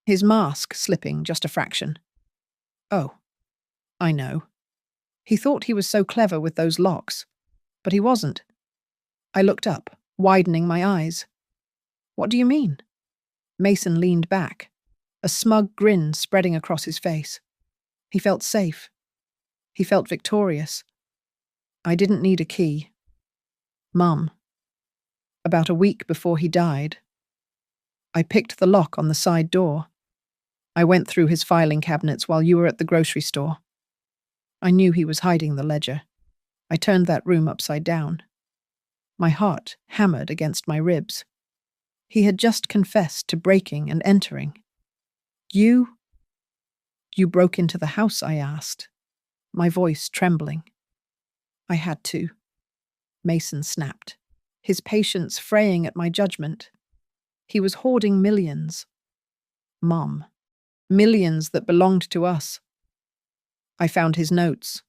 S1: his mask slipping just a fraction. "Oh, I know. He thought he was so clever with those locks, but he wasn't." I looked up, widening my eyes. "What do you mean?" Mason leaned back, a smug grin spreading across his face. He felt safe. He felt victorious. "I didn't need a key. Mum, about a week before he died, I picked the lock on the side door. I went through his filing cabinets while you were at the grocery store. I knew he was hiding the ledger. I turned that room upside down. My heart hammered against my ribs. He had just confessed to breaking and entering. You broke into the house?" I asked, my voice trembling. "I had to," Mason snapped, his patience fraying at my judgment. "He was hoarding millions. Mom, millions that belonged to us. I found his notes.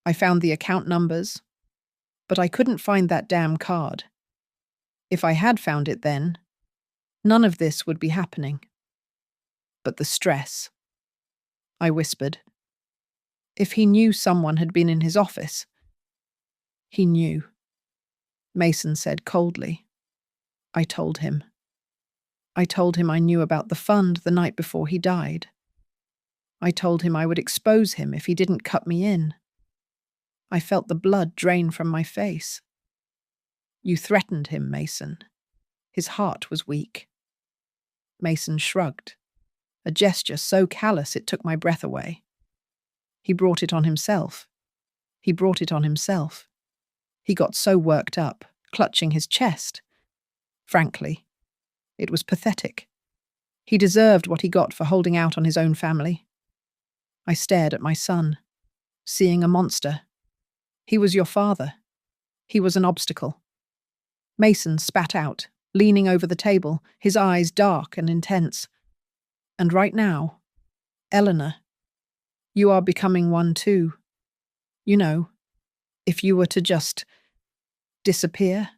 S1: I found the account numbers. But I couldn't find that damn card. If I had found it then, none of this would be happening. But the stress," I whispered. "If he knew someone had been in his office." "He knew," Mason said coldly. "I told him. I told him I knew about the fund the night before he died. I told him I would expose him if he didn't cut me in. I felt the blood drain from my face." "You threatened him, Mason." His heart was weak. Mason shrugged, a gesture so callous it took my breath away. "He brought it on himself. He brought it on himself." He got so worked up, clutching his chest. Frankly, it was pathetic. He deserved what he got for holding out on his own family. I stared at my son, seeing a monster. "He was your father. He was an obstacle." Mason spat out, leaning over the table, his eyes dark and intense. "And right now, Eleanor, you are becoming one too. You know, if you were to just disappear,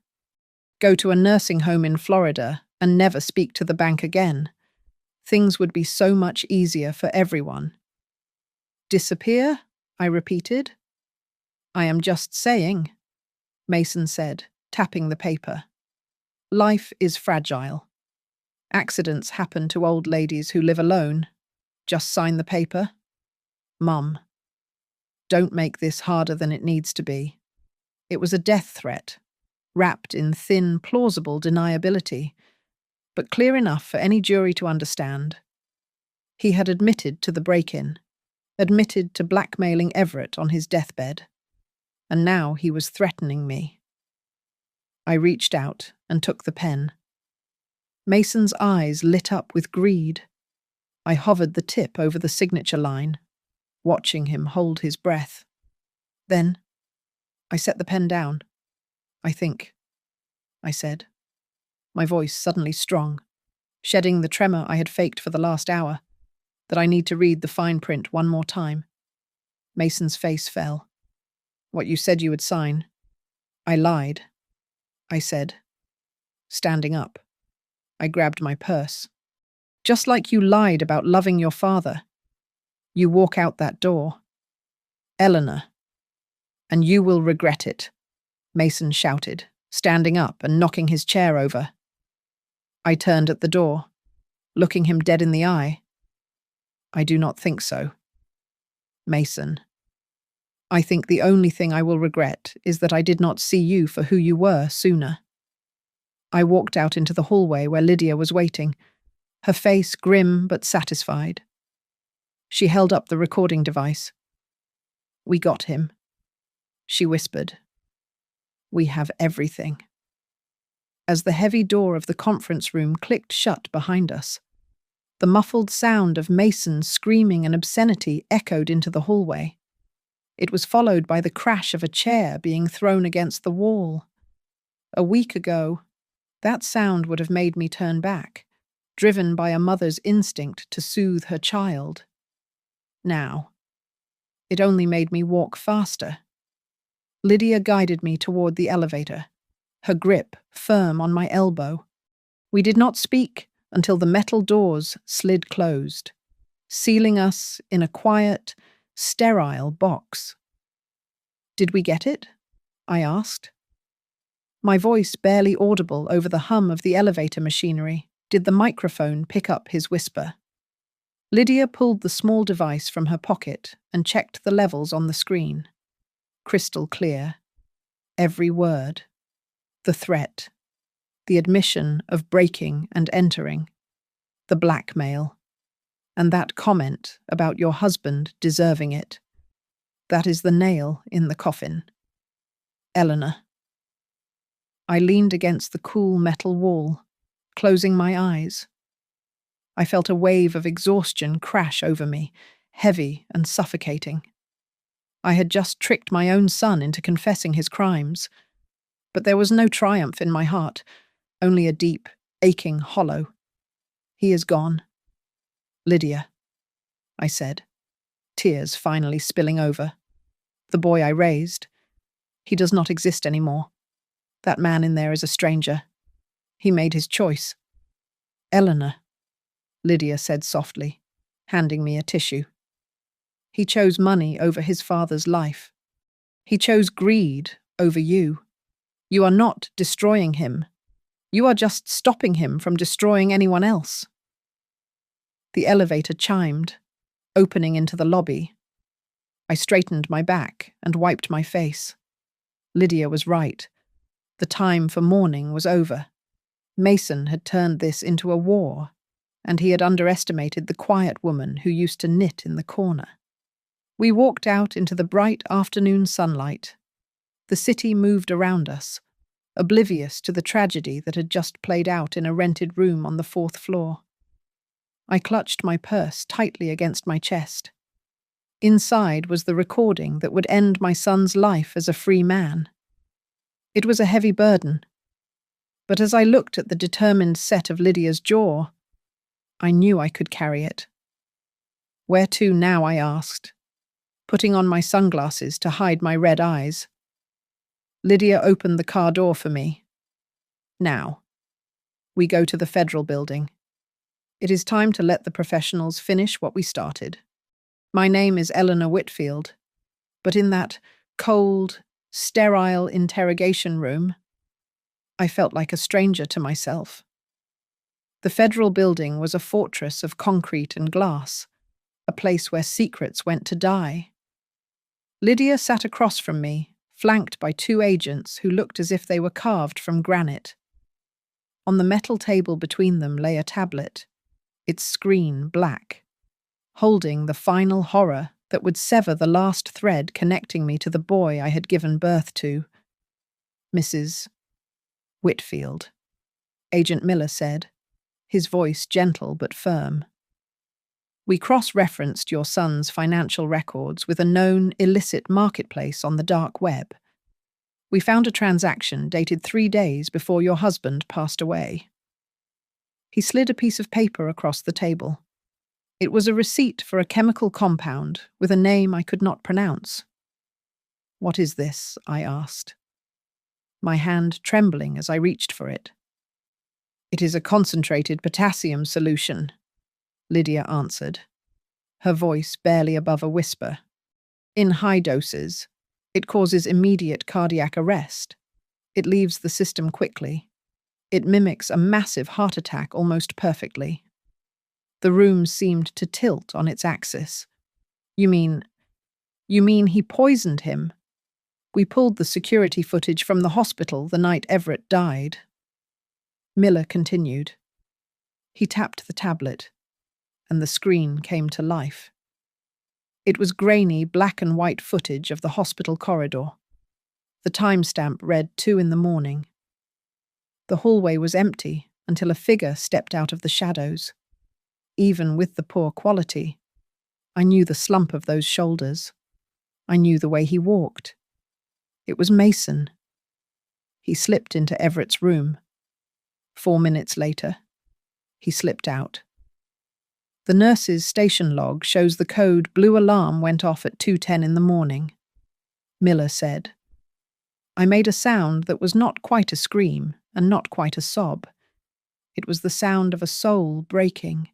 S1: go to a nursing home in Florida and never speak to the bank again, things would be so much easier for everyone." "Disappear?" I repeated. "I am just saying," Mason said, tapping the paper. "Life is fragile. Accidents happen to old ladies who live alone. Just sign the paper." "Mum, don't make this harder than it needs to be." It was a death threat, wrapped in thin, plausible deniability, but clear enough for any jury to understand. He had admitted to the break-in, admitted to blackmailing Everett on his deathbed, and now he was threatening me. I reached out and took the pen. Mason's eyes lit up with greed. I hovered the tip over the signature line, watching him hold his breath. Then I set the pen down. "I think," I said, my voice suddenly strong. shedding the tremor I had faked for the last hour, that I need to read the fine print one more time. Mason's face fell. What you said you would sign. I lied, I said. Standing up, I grabbed my purse. Just like you lied about loving your father. You walk out that door. Eleanor. And you will regret it, Mason shouted, standing up and knocking his chair over. I turned at the door, looking him dead in the eye. I do not think so. Mason. I think the only thing I will regret is that I did not see you for who you were sooner. I walked out into the hallway where Lydia was waiting, her face grim but satisfied. She held up the recording device. We got him, she whispered. We have everything. As the heavy door of the conference room clicked shut behind us, the muffled sound of Mason screaming an obscenity echoed into the hallway. It was followed by the crash of a chair being thrown against the wall. A week ago, that sound would have made me turn back, driven by a mother's instinct to soothe her child. Now, it only made me walk faster. Lydia guided me toward the elevator, her grip firm on my elbow. We did not speak until the metal doors slid closed, sealing us in a quiet, sterile box. Did we get it? I asked. My voice barely audible over the hum of the elevator machinery, did the microphone pick up his whisper. Lydia pulled the small device from her pocket and checked the levels on the screen. Crystal clear. Every word. The threat. The admission of breaking and entering. The blackmail. And that comment about your husband deserving it. That is the nail in the coffin. Eleanor. I leaned against the cool metal wall, closing my eyes. I felt a wave of exhaustion crash over me, heavy and suffocating. I had just tricked my own son into confessing his crimes, but there was no triumph in my heart, only a deep, aching hollow. He is gone. Lydia, I said, tears finally spilling over. The boy I raised. He does not exist anymore. That man in there is a stranger. He made his choice. Eleanor, Lydia said softly, handing me a tissue. He chose money over his father's life. He chose greed over you. You are not destroying him. You are just stopping him from destroying anyone else. The elevator chimed, opening into the lobby. I straightened my back and wiped my face. Lydia was right. The time for mourning was over. Mason had turned this into a war, and he had underestimated the quiet woman who used to knit in the corner. We walked out into the bright afternoon sunlight. The city moved around us, oblivious to the tragedy that had just played out in a rented room on the 4th floor. I clutched my purse tightly against my chest. Inside was the recording that would end my son's life as a free man. It was a heavy burden, but as I looked at the determined set of Lydia's jaw, I knew I could carry it. Where to now, I asked, putting on my sunglasses to hide my red eyes. Lydia opened the car door for me. Now, we go to the Federal Building. It is time to let the professionals finish what we started. My name is Eleanor Whitfield, but in that cold, sterile interrogation room, I felt like a stranger to myself. The Federal Building was a fortress of concrete and glass, a place where secrets went to die. Lydia sat across from me, flanked by 2 agents who looked as if they were carved from granite. On the metal table between them lay a tablet, its screen black, holding the final horror that would sever the last thread connecting me to the boy I had given birth to. Mrs. Whitfield, Agent Miller said, his voice gentle but firm. We cross-referenced your son's financial records with a known illicit marketplace on the dark web. We found a transaction dated 3 days before your husband passed away. He slid a piece of paper across the table. It was a receipt for a chemical compound with a name I could not pronounce. "What is this?" I asked, my hand trembling as I reached for it. "It is a concentrated potassium solution," Lydia answered, her voice barely above a whisper. "In high doses, it causes immediate cardiac arrest. It leaves the system quickly. It mimics a massive heart attack almost perfectly." The room seemed to tilt on its axis. You mean he poisoned him?" "We pulled the security footage from the hospital the night Everett died." Miller continued. He tapped the tablet, and the screen came to life. It was grainy black and white footage of the hospital corridor. The timestamp read 2 in the morning. The hallway was empty until a figure stepped out of the shadows. Even with the poor quality, I knew the slump of those shoulders. I knew the way he walked. It was Mason. He slipped into Everett's room. 4 minutes later, he slipped out. The nurse's station log shows the code blue alarm went off at 2:10 in the morning. Miller said. I made a sound that was not quite a scream and not quite a sob. It was the sound of a soul breaking.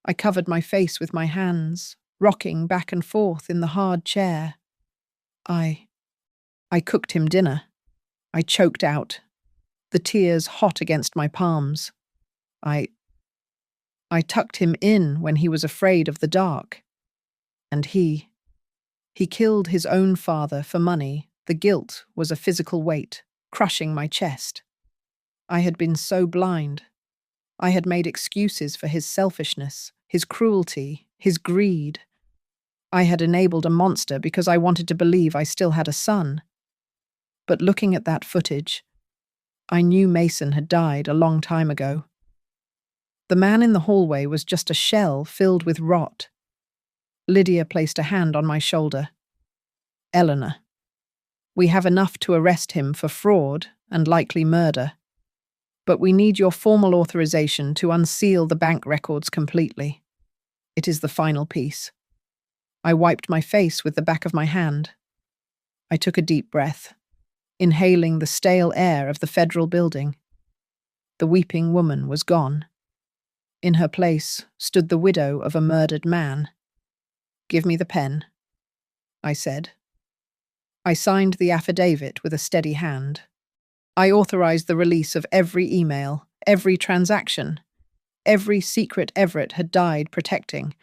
S1: I covered my face with my hands, rocking back and forth in the hard chair. I cooked him dinner. I choked out, the tears hot against my palms. I tucked him in when he was afraid of the dark. And he killed his own father for money. The guilt was a physical weight, crushing my chest. I had been so blind. I had made excuses for his selfishness, his cruelty, his greed. I had enabled a monster because I wanted to believe I still had a son. But looking at that footage, I knew Mason had died a long time ago. The man in the hallway was just a shell filled with rot. Lydia placed a hand on my shoulder. Eleanor, we have enough to arrest him for fraud and likely murder. But we need your formal authorization to unseal the bank records completely. It is the final piece. I wiped my face with the back of my hand. I took a deep breath, inhaling the stale air of the federal building. The weeping woman was gone. In her place stood the widow of a murdered man. Give me the pen, I said. I signed the affidavit with a steady hand. I authorized the release of every email, every transaction, every secret Everett had died protecting.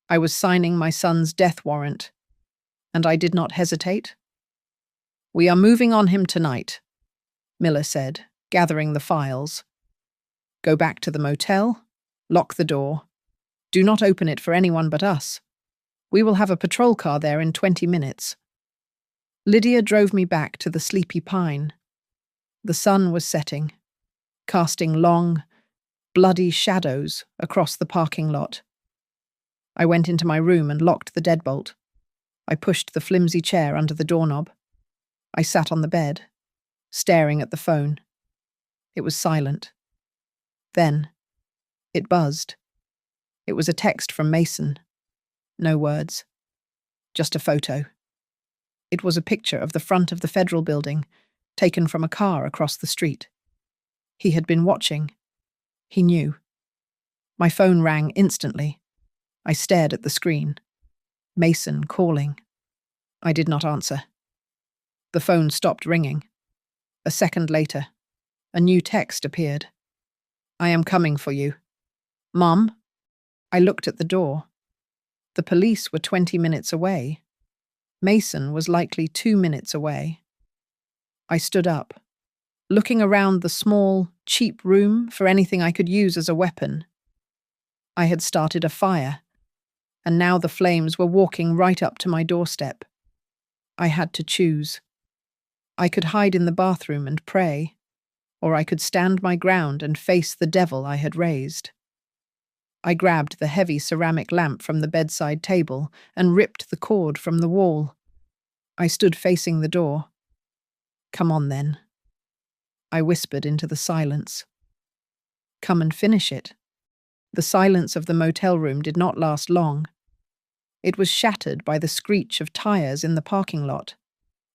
S1: I was signing my son's death warrant, and I did not hesitate. We are moving on him tonight, Miller said, gathering the files. Go back to the motel, lock the door. Do not open it for anyone but us. We will have a patrol car there in 20 minutes. Lydia drove me back to the Sleepy Pine. The sun was setting, casting long, bloody shadows across the parking lot. I went into my room and locked the deadbolt. I pushed the flimsy chair under the doorknob. I sat on the bed, staring at the phone. It was silent. Then, it buzzed. It was a text from Mason. No words. Just a photo. It was a picture of the front of the federal building, taken from a car across the street. He had been watching. He knew. My phone rang instantly. I stared at the screen. Mason calling. I did not answer. The phone stopped ringing. A second later, a new text appeared. I am coming for you. Mom? I looked at the door. The police were 20 minutes away. Mason was likely 2 minutes away. I stood up, looking around the small, cheap room for anything I could use as a weapon. I had started a fire, and now the flames were walking right up to my doorstep. I had to choose. I could hide in the bathroom and pray, or I could stand my ground and face the devil I had raised. I grabbed the heavy ceramic lamp from the bedside table and ripped the cord from the wall. I stood facing the door. Come on, then, I whispered into the silence. Come and finish it. The silence of the motel room did not last long. It was shattered by the screech of tires in the parking lot,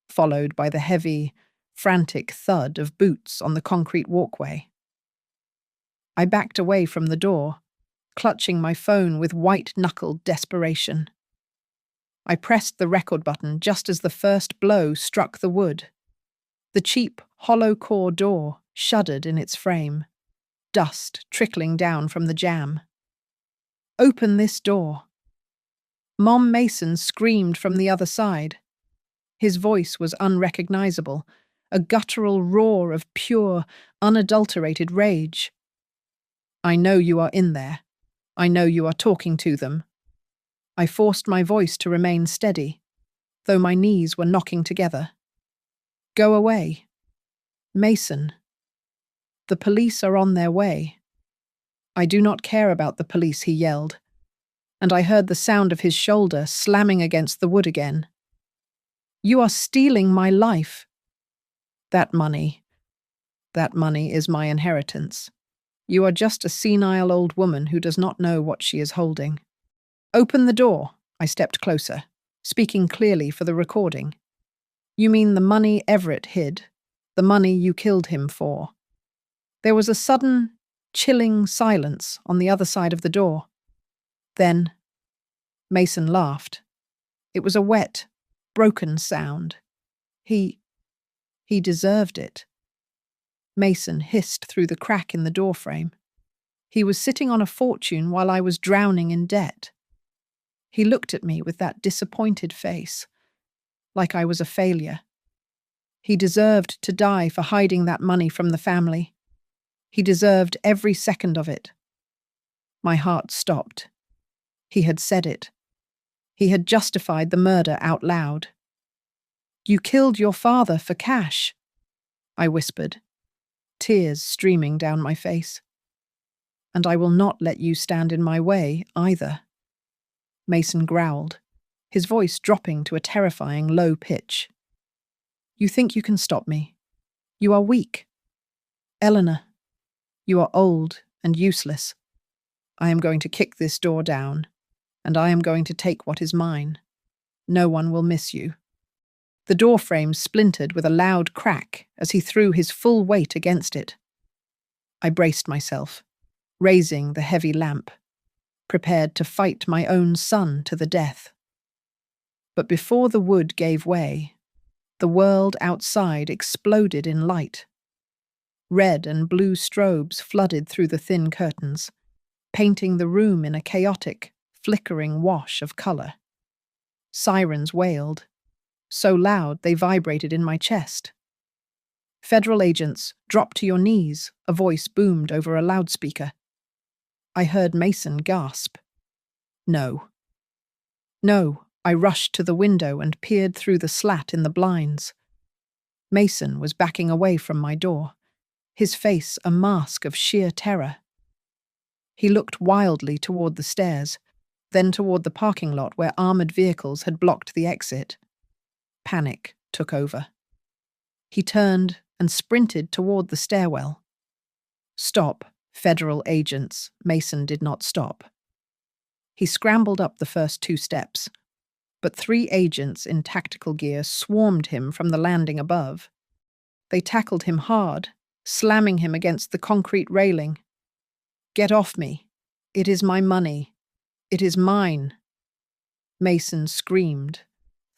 S1: followed by the heavy, frantic thud of boots on the concrete walkway. I backed away from the door, clutching my phone with white-knuckled desperation. I pressed the record button just as the first blow struck the wood. The cheap, hollow-core door shuddered in its frame, dust trickling down from the jamb. "Open this door." Mom Mason screamed from the other side. His voice was unrecognizable, a guttural roar of pure, unadulterated rage. "I know you are in there. I know you are talking to them." I forced my voice to remain steady, though my knees were knocking together. "Go away. Mason. The police are on their way." "I do not care about the police," he yelled, and I heard the sound of his shoulder slamming against the wood again. "You are stealing my life." That money is my inheritance. You are just a senile old woman who does not know what she is holding." "Open the door." I stepped closer, speaking clearly for the recording. "You mean the money Everett hid, the money you killed him for?" There was a sudden, chilling silence on the other side of the door. Then Mason laughed. It was a wet, broken sound. He deserved it. Mason hissed through the crack in the doorframe. He was sitting on a fortune while I was drowning in debt. He looked at me with that disappointed face, like I was a failure. He deserved to die for hiding that money from the family. He deserved every second of it. My heart stopped. He had said it. He had justified the murder out loud. "You killed your father for cash," I whispered, tears streaming down my face. "And I will not let you stand in my way, either." Mason growled, his voice dropping to a terrifying low pitch. "You think you can stop me? You are weak. Eleanor, you are old and useless. I am going to kick this door down, and I am going to take what is mine. No one will miss you." The door frame splintered with a loud crack as he threw his full weight against it. I braced myself, raising the heavy lamp, prepared to fight my own son to the death. But before the wood gave way, the world outside exploded in light. Red and blue strobes flooded through the thin curtains, painting the room in a chaotic, flickering wash of color. Sirens wailed, so loud they vibrated in my chest. "Federal agents, drop to your knees," a voice boomed over a loudspeaker. I heard Mason gasp. No. No, I rushed to the window and peered through the slat in the blinds. Mason was backing away from my door, his face a mask of sheer terror. He looked wildly toward the stairs, then toward the parking lot where armored vehicles had blocked the exit. Panic took over. He turned and sprinted toward the stairwell. "Stop, federal agents." Mason did not stop. He scrambled up the first 2 steps, but 3 agents in tactical gear swarmed him from the landing above. They tackled him hard, slamming him against the concrete railing. "Get off me. It is my money. It is mine." Mason screamed,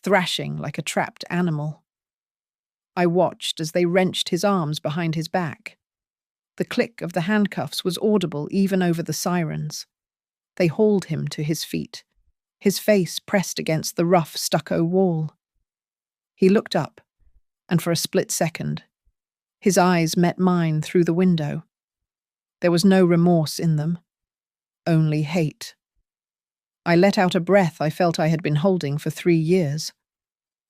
S1: thrashing like a trapped animal. I watched as they wrenched his arms behind his back. The click of the handcuffs was audible even over the sirens. They hauled him to his feet, his face pressed against the rough stucco wall. He looked up, and for a split second, his eyes met mine through the window. There was no remorse in them, only hate. I let out a breath I felt I had been holding for 3 years.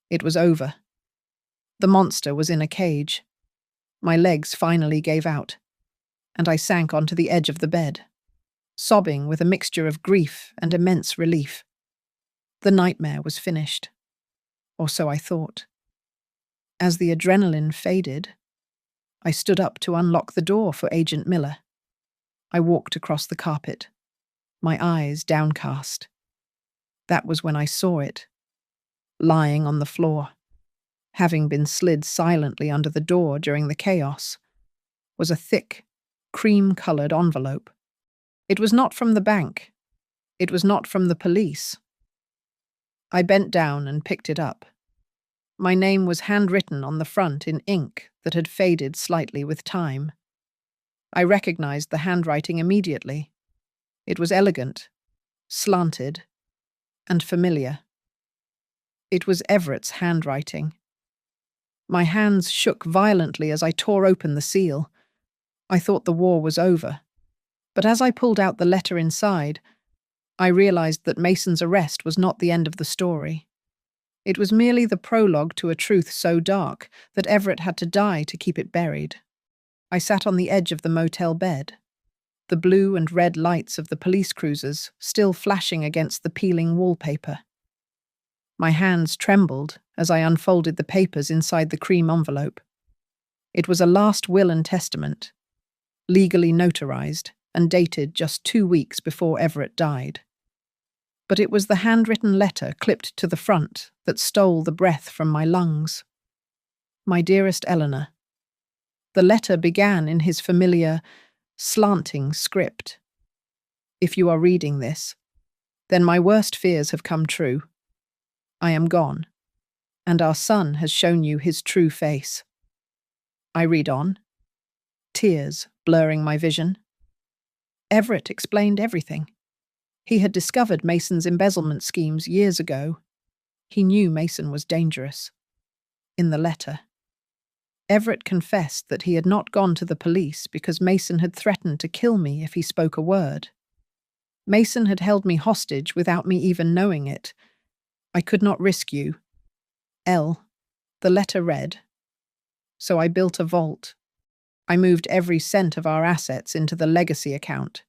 S1: It was over. The monster was in a cage. My legs finally gave out, and I sank onto the edge of the bed, sobbing with a mixture of grief and immense relief. The nightmare was finished, or so I thought. As the adrenaline faded, I stood up to unlock the door for Agent Miller. I walked across the carpet, my eyes downcast. That was when I saw it, lying on the floor, having been slid silently under the door during the chaos, was a thick, cream-colored envelope. It was not from the bank. It was not from the police. I bent down and picked it up. My name was handwritten on the front in ink that had faded slightly with time. I recognized the handwriting immediately. It was elegant, slanted, and familiar. It was Everett's handwriting. My hands shook violently as I tore open the seal. I thought the war was over. But as I pulled out the letter inside, I realized that Mason's arrest was not the end of the story. It was merely the prologue to a truth so dark that Everett had to die to keep it buried. I sat on the edge of the motel bed, the blue and red lights of the police cruisers still flashing against the peeling wallpaper. My hands trembled as I unfolded the papers inside the cream envelope. It was a last will and testament, legally notarized and dated just 2 weeks before Everett died. But it was the handwritten letter clipped to the front that stole the breath from my lungs. My dearest Eleanor. The letter began in his familiar, slanting script. If you are reading this, then my worst fears have come true. I am gone, and our son has shown you his true face. I read on, tears blurring my vision. Everett explained everything. He had discovered Mason's embezzlement schemes years ago. He knew Mason was dangerous. In the letter, Everett confessed that he had not gone to the police because Mason had threatened to kill me if he spoke a word. Mason had held me hostage without me even knowing it. I could not risk you. The letter read. So I built a vault. I moved every cent of our assets into the legacy account.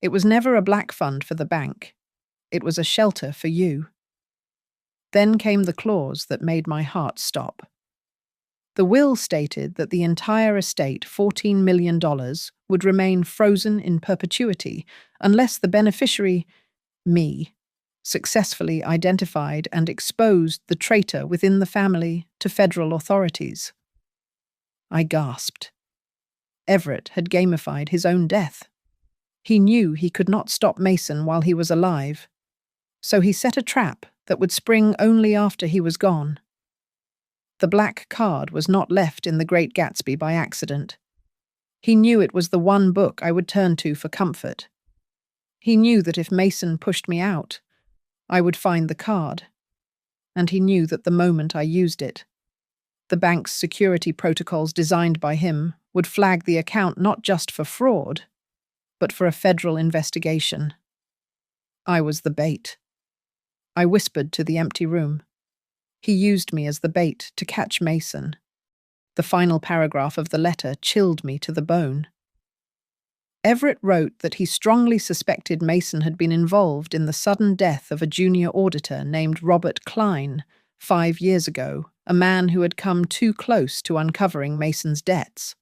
S1: It was never a black fund for the bank. It was a shelter for you. Then came the clause that made my heart stop. The will stated that the entire estate, $14 million, would remain frozen in perpetuity unless the beneficiary, me, successfully identified and exposed the traitor within the family to federal authorities. I gasped. Everett had gamified his own death. He knew he could not stop Mason while he was alive, so he set a trap that would spring only after he was gone. The black card was not left in The Great Gatsby by accident. He knew it was the one book I would turn to for comfort. He knew that if Mason pushed me out, I would find the card, and he knew that the moment I used it, the bank's security protocols designed by him would flag the account not just for fraud, but for a federal investigation. I was the bait. I whispered to the empty room. He used me as the bait to catch Mason. The final paragraph of the letter chilled me to the bone. Everett wrote that he strongly suspected Mason had been involved in the sudden death of a junior auditor named Robert Klein 5 years ago, a man who had come too close to uncovering Mason's debts.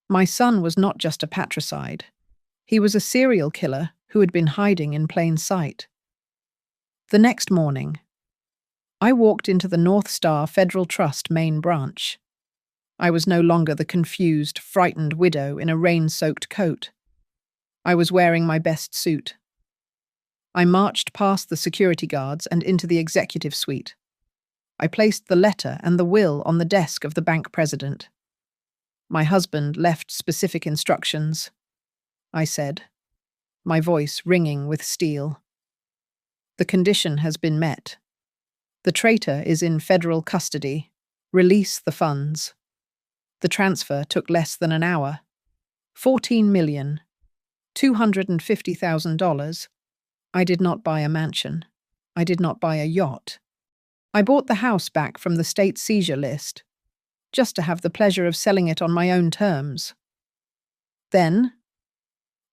S1: My son was not just a patricide. He was a serial killer who had been hiding in plain sight. The next morning, I walked into the North Star Federal Trust main branch. I was no longer the confused, frightened widow in a rain-soaked coat. I was wearing my best suit. I marched past the security guards and into the executive suite. I placed the letter and the will on the desk of the bank president. My husband left specific instructions, I said, my voice ringing with steel. The condition has been met. The traitor is in federal custody. Release the funds. The transfer took less than an hour. $14,250,000. I did not buy a mansion. I did not buy a yacht. I bought the house back from the state seizure list, just to have the pleasure of selling it on my own terms. Then,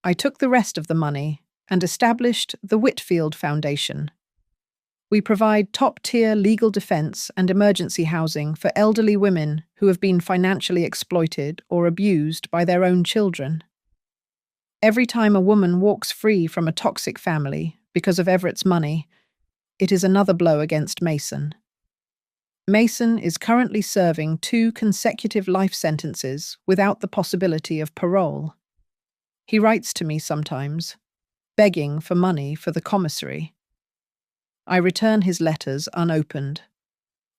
S1: I took the rest of the money and established the Whitfield Foundation. We provide top-tier legal defense and emergency housing for elderly women who have been financially exploited or abused by their own children. Every time a woman walks free from a toxic family because of Everett's money, it is another blow against Mason. Mason is currently serving 2 consecutive life sentences without the possibility of parole. He writes to me sometimes, begging for money for the commissary. I return his letters unopened.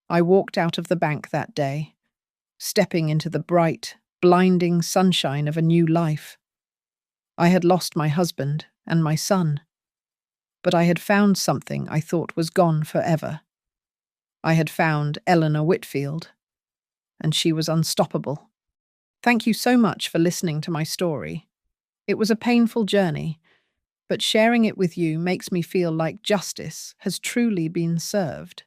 S1: I walked out of the bank that day, stepping into the bright, blinding sunshine of a new life. I had lost my husband and my son, but I had found something I thought was gone forever. I had found Eleanor Whitfield, and she was unstoppable. Thank you so much for listening to my story. It was a painful journey, but sharing it with you makes me feel like justice has truly been served.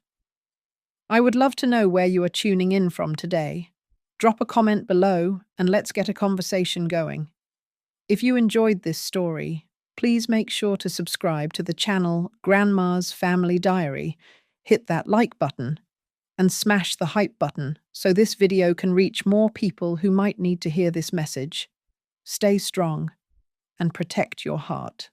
S1: I would love to know where you are tuning in from today. Drop a comment below and let's get a conversation going. If you enjoyed this story, please make sure to subscribe to the channel Grandma's Family Diary, hit that like button, and smash the hype button so this video can reach more people who might need to hear this message. Stay strong and protect your heart.